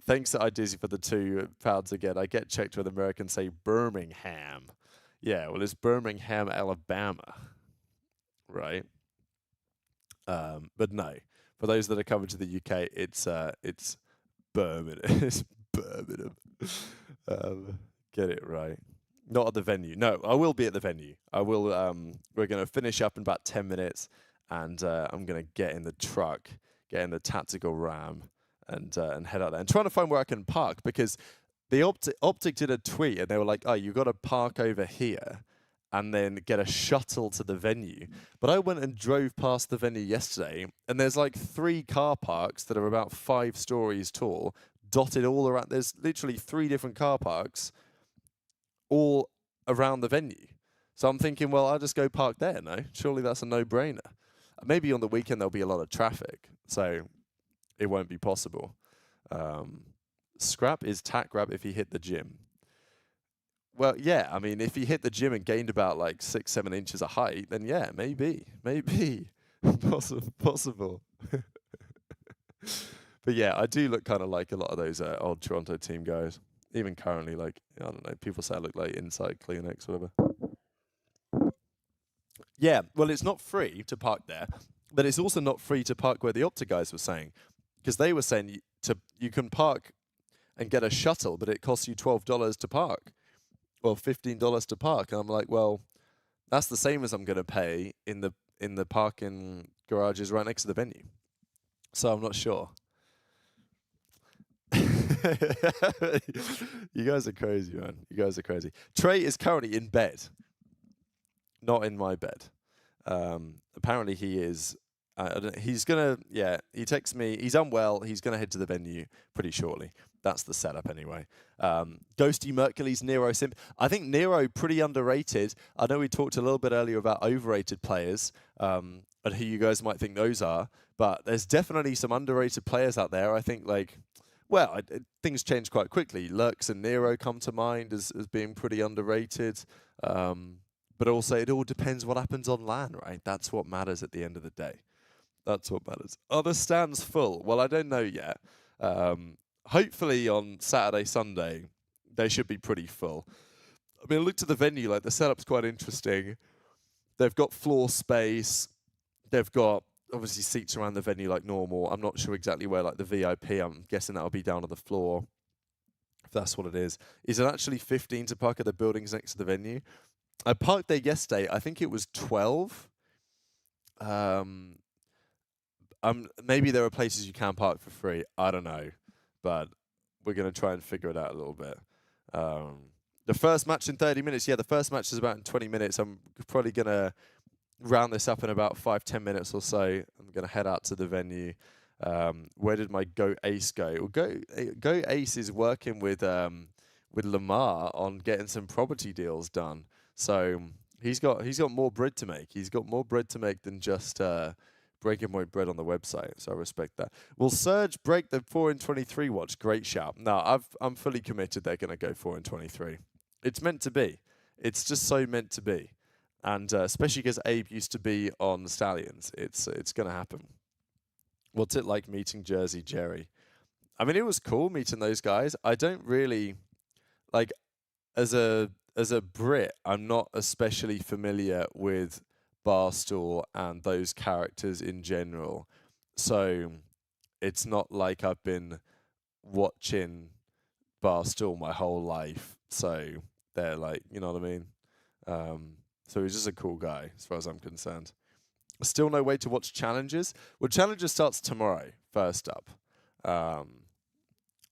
A: Thanks to iDizzy for the £2 again. I get checked with Americans say Birmingham. Yeah, well, it's Birmingham, Alabama, right? But no, for those that are coming to the UK, it's Birmingham. It's Birmingham. Get it right. Not at the venue. No, I will be at the venue. I will. We're going to finish up in about 10 minutes, and I'm going to get in the truck, get in the tactical Ram, and head out there. And trying to find where I can park, because the OPTIC did a tweet, and they were like, "Oh, you got to park over here, and then get a shuttle to the venue." But I went and drove past the venue yesterday, and there's like 3 car parks that are about 5 stories tall, dotted all around. There's literally 3 different car parks all around the venue. So I'm thinking, well, I'll just go park there, no? Surely that's a no-brainer. Maybe on the weekend there'll be a lot of traffic, so it won't be possible. Scrap is tack grab if he hit the gym. Well, yeah, I mean, if he hit the gym and gained about like 6-7 inches of height, then yeah, maybe. Possible. But yeah, I do look kind of like a lot of those old Toronto team guys. Even currently, like, I don't know, people say I look like Inside Kleenex, whatever. Yeah, well, it's not free to park there, but it's also not free to park where the OPTIC guys were saying, because they were saying you can park and get a shuttle, but it costs you $12 to park, or $15 to park. And I'm like, well, that's the same as I'm going to pay in the parking garage is right next to the venue. So I'm not sure. You guys are crazy, man. You guys are crazy. Trey is currently in bed, not in my bed. Apparently he is. He's gonna. Yeah, he texts me. He's unwell. He's gonna head to the venue pretty shortly. That's the setup anyway. Ghosty Mercury's Nero Simp. I think Nero pretty underrated. I know we talked a little bit earlier about overrated players and who you guys might think those are, but there's definitely some underrated players out there. I think things change quite quickly. Lurks and Nero come to mind as being pretty underrated. But also it all depends what happens on LAN, right? That's what matters at the end of the day. That's what matters. Are the stands full? Well, I don't know yet. Hopefully on Saturday, Sunday, they should be pretty full. I mean, I looked at the venue, like the setup's quite interesting. They've got floor space. They've got obviously seats around the venue like normal. I'm not sure exactly where like the VIP, I'm guessing that'll be down on the floor, if that's what it is. Is it actually 15 to park at the buildings next to the venue? I parked there yesterday. I think it was 12. Maybe there are places you can park for free. I don't know. But we're going to try and figure it out a little bit. The first match in 30 minutes. Yeah, the first match is about in 20 minutes. I'm probably going to round this up in about 5-10 minutes or so. I'm going to head out to the venue. Where did my Go Ace go? Well, Go Ace is working with Lamar on getting some property deals done. So he's got more bread to make. He's got more bread to make than just breaking my bread on the website. So I respect that. Will Surge break the 4-23 watch? Great shout. No, I'm fully committed they're going to go 4-23. It's meant to be. It's just so meant to be. And especially because Abe used to be on Stallions, it's going to happen. What's it like meeting Jersey Jerry? I mean, it was cool meeting those guys. I don't really like as a Brit, I'm not especially familiar with Barstool and those characters in general. So it's not like I've been watching Barstool my whole life. So they're like, you know what I mean? So he's just a cool guy as far as I'm concerned. Still no way to watch Challenges? Well, Challenges starts tomorrow, first up.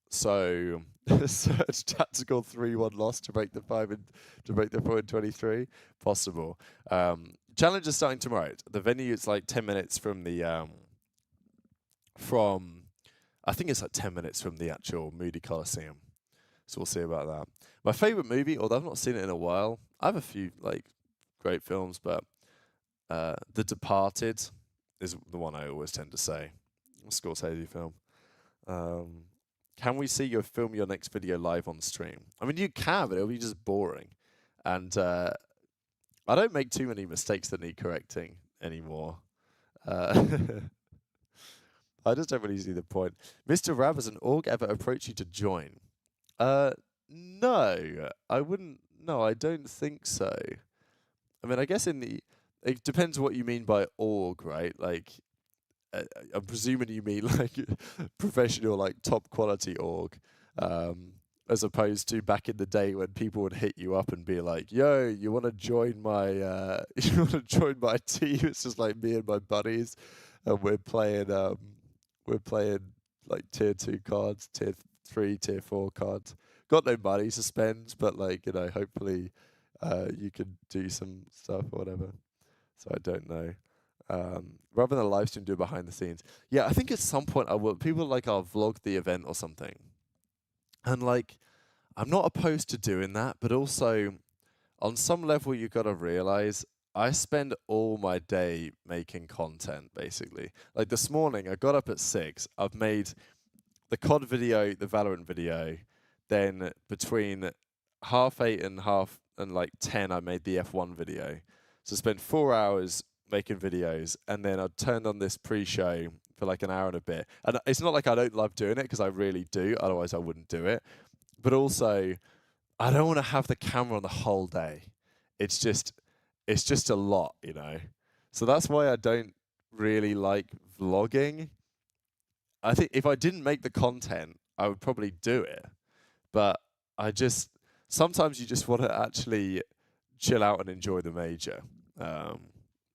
A: So Search tactical 3-1 loss to break the 4-23. Possible. Challenge is starting tomorrow. The venue is like 10 minutes from the I think it's like 10 minutes from the actual Moody Coliseum. So we'll see about that. My favorite movie, although I've not seen it in a while, I have a few like great films, but The Departed is the one I always tend to say. A Scorsese film. Can we see you film your next video live on stream? I mean, you can, but it'll be just boring. And I don't make too many mistakes that need correcting anymore. I just don't really see the point. Mr. Rab, has an org ever approached you to join? No, I wouldn't. No, I don't think so. I mean, I guess it depends what you mean by org, right? Like, I'm presuming you mean like professional, like top quality org, as opposed to back in the day when people would hit you up and be like, "Yo, you want to join my you want to join my team?" It's just like me and my buddies, and we're playing like tier 2 cards, tier 3, tier 4 cards. Got no money to spend, but like hopefully, you could do some stuff or whatever. So I don't know. Rather than a live stream, do behind the scenes. Yeah, I think at some point I will. People like I'll vlog the event or something. And like, I'm not opposed to doing that, but also on some level you got to realize I spend all my day making content, basically. Like this morning, I got up at 6. I've made the COD video, the Valorant video. Then between 8:30 and like 10, I made the F1 video. So I spent 4 hours making videos, and then I turned on this pre-show for like an hour and a bit. And it's not like I don't love doing it, because I really do. Otherwise, I wouldn't do it. But also, I don't want to have the camera on the whole day. It's just a lot, So that's why I don't really like vlogging. I think if I didn't make the content, I would probably do it. But sometimes you just want to actually chill out and enjoy the major.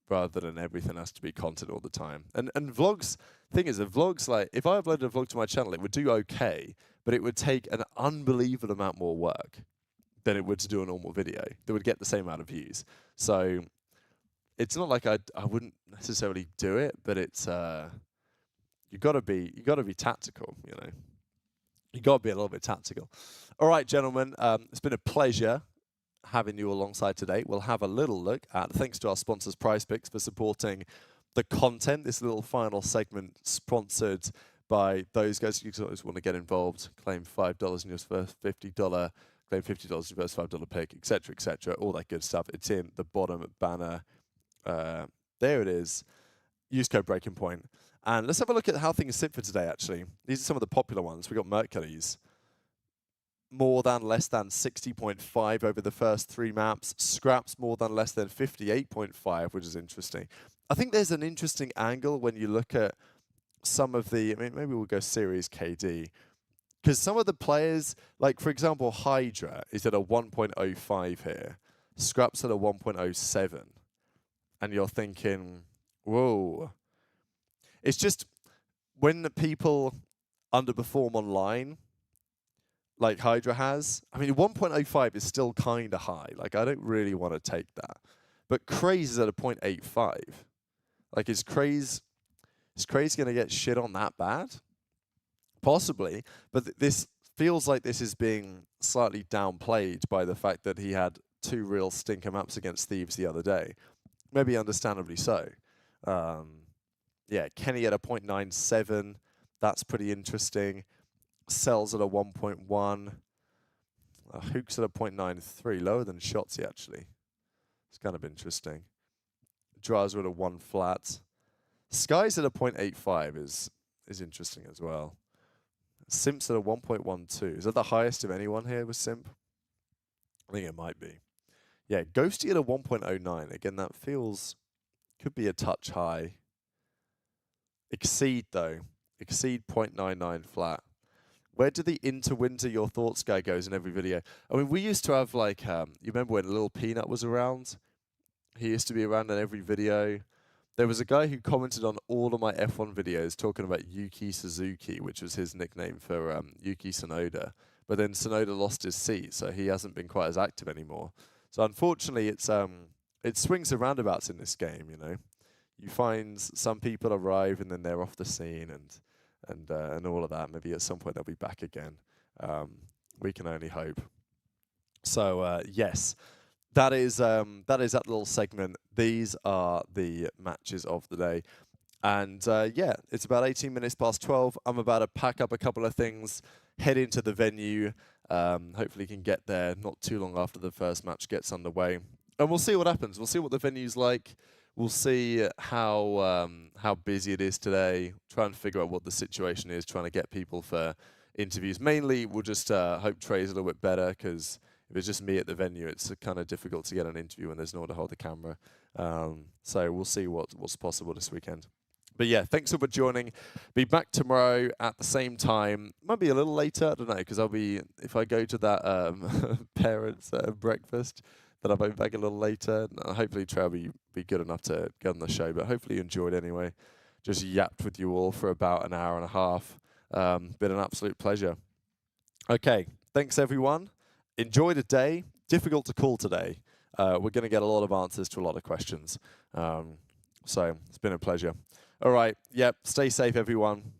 A: rather than everything has to be content all the time. And vlogs, thing is, the vlogs, like, if I uploaded a vlog to my channel, it would do okay, but it would take an unbelievable amount more work than it would to do a normal video that would get the same amount of views. So it's not like I wouldn't necessarily do it, but it's you gotta be tactical, you know. You gotta be a little bit tactical. All right, gentlemen, it's been a pleasure having you alongside today. We'll have a little look at, thanks to our sponsors PrizePicks for supporting the content. This little final segment sponsored by those guys. You always want to get involved, claim $5 in your first $50, claim $50 in your first $5 pick, etc., all that good stuff. It's in the bottom banner. There it is. Use code Breaking Point. And let's have a look at how things sit for today, actually. These are some of the popular ones. We've got Mercury's. More than, less than 60.5 over the first 3 maps. Scraps more than, less than 58.5, which is interesting. I think there's an interesting angle when you look at some of the, I mean, maybe we'll go Series KD. Because some of the players, like, for example, Hydra is at a 1.05 here. Scraps at a 1.07. And you're thinking, whoa. It's just, when the people underperform online, like Hydra has, I mean, 1.05 is still kind of high. Like, I don't really want to take that. But Craze is at a 0.85. Like, is Craze going to get shit on that bad? Possibly. But this feels like this is being slightly downplayed by the fact that he had 2 real stinker maps against Thieves the other day. Maybe understandably so. Yeah, Kenny at a 0.97. That's pretty interesting. Cells at a 1.1. Hook's at a 0.93, lower than Shotzi, actually. It's kind of interesting. Draws are at a 1 flat. Sky's at a 0.85 is interesting as well. Simp's at a 1.12. Is that the highest of anyone here with Simp? I think it might be. Yeah, Ghosty at a 1.09. Again, that feels, could be a touch high. Exceed, though. Exceed 0.99 flat. Where do the Interwinter Your Thoughts guy goes in every video? I mean, we used to have, like, you remember when Lil Peanut was around? He used to be around in every video. There was a guy who commented on all of my F1 videos talking about Yuki Suzuki, which was his nickname for Yuki Tsunoda. But then Tsunoda lost his seat, so he hasn't been quite as active anymore. So unfortunately, it's it swings and roundabouts in this game, you know. You find some people arrive and then they're off the scene and all of that. Maybe at some point they'll be back again. We can only hope. So yes, that is that little segment. These are the matches of the day. And yeah, it's about 18 minutes past 12. I'm about to pack up a couple of things, head into the venue. Hopefully can get there not too long after the first match gets underway. And we'll see what happens. We'll see what the venue's like. We'll see how busy it is today. Try and figure out what the situation is, trying to get people for interviews. Mainly, we'll just hope Trey's a little bit better, because if it's just me at the venue, it's kind of difficult to get an interview when there's no one to hold the camera. So we'll see what's possible this weekend. But yeah, thanks for joining. Be back tomorrow at the same time. Might be a little later, I don't know, because I'll be, if I go to that parents' breakfast, then I'll be back a little later. Hopefully Trey will be good enough to get on the show, but hopefully you enjoyed anyway. Just yapped with you all for about an hour and a half. Been an absolute pleasure. Okay, thanks everyone. Enjoy the day. Difficult to call today. We're going to get a lot of answers to a lot of questions. So it's been a pleasure. All right, yep, stay safe everyone.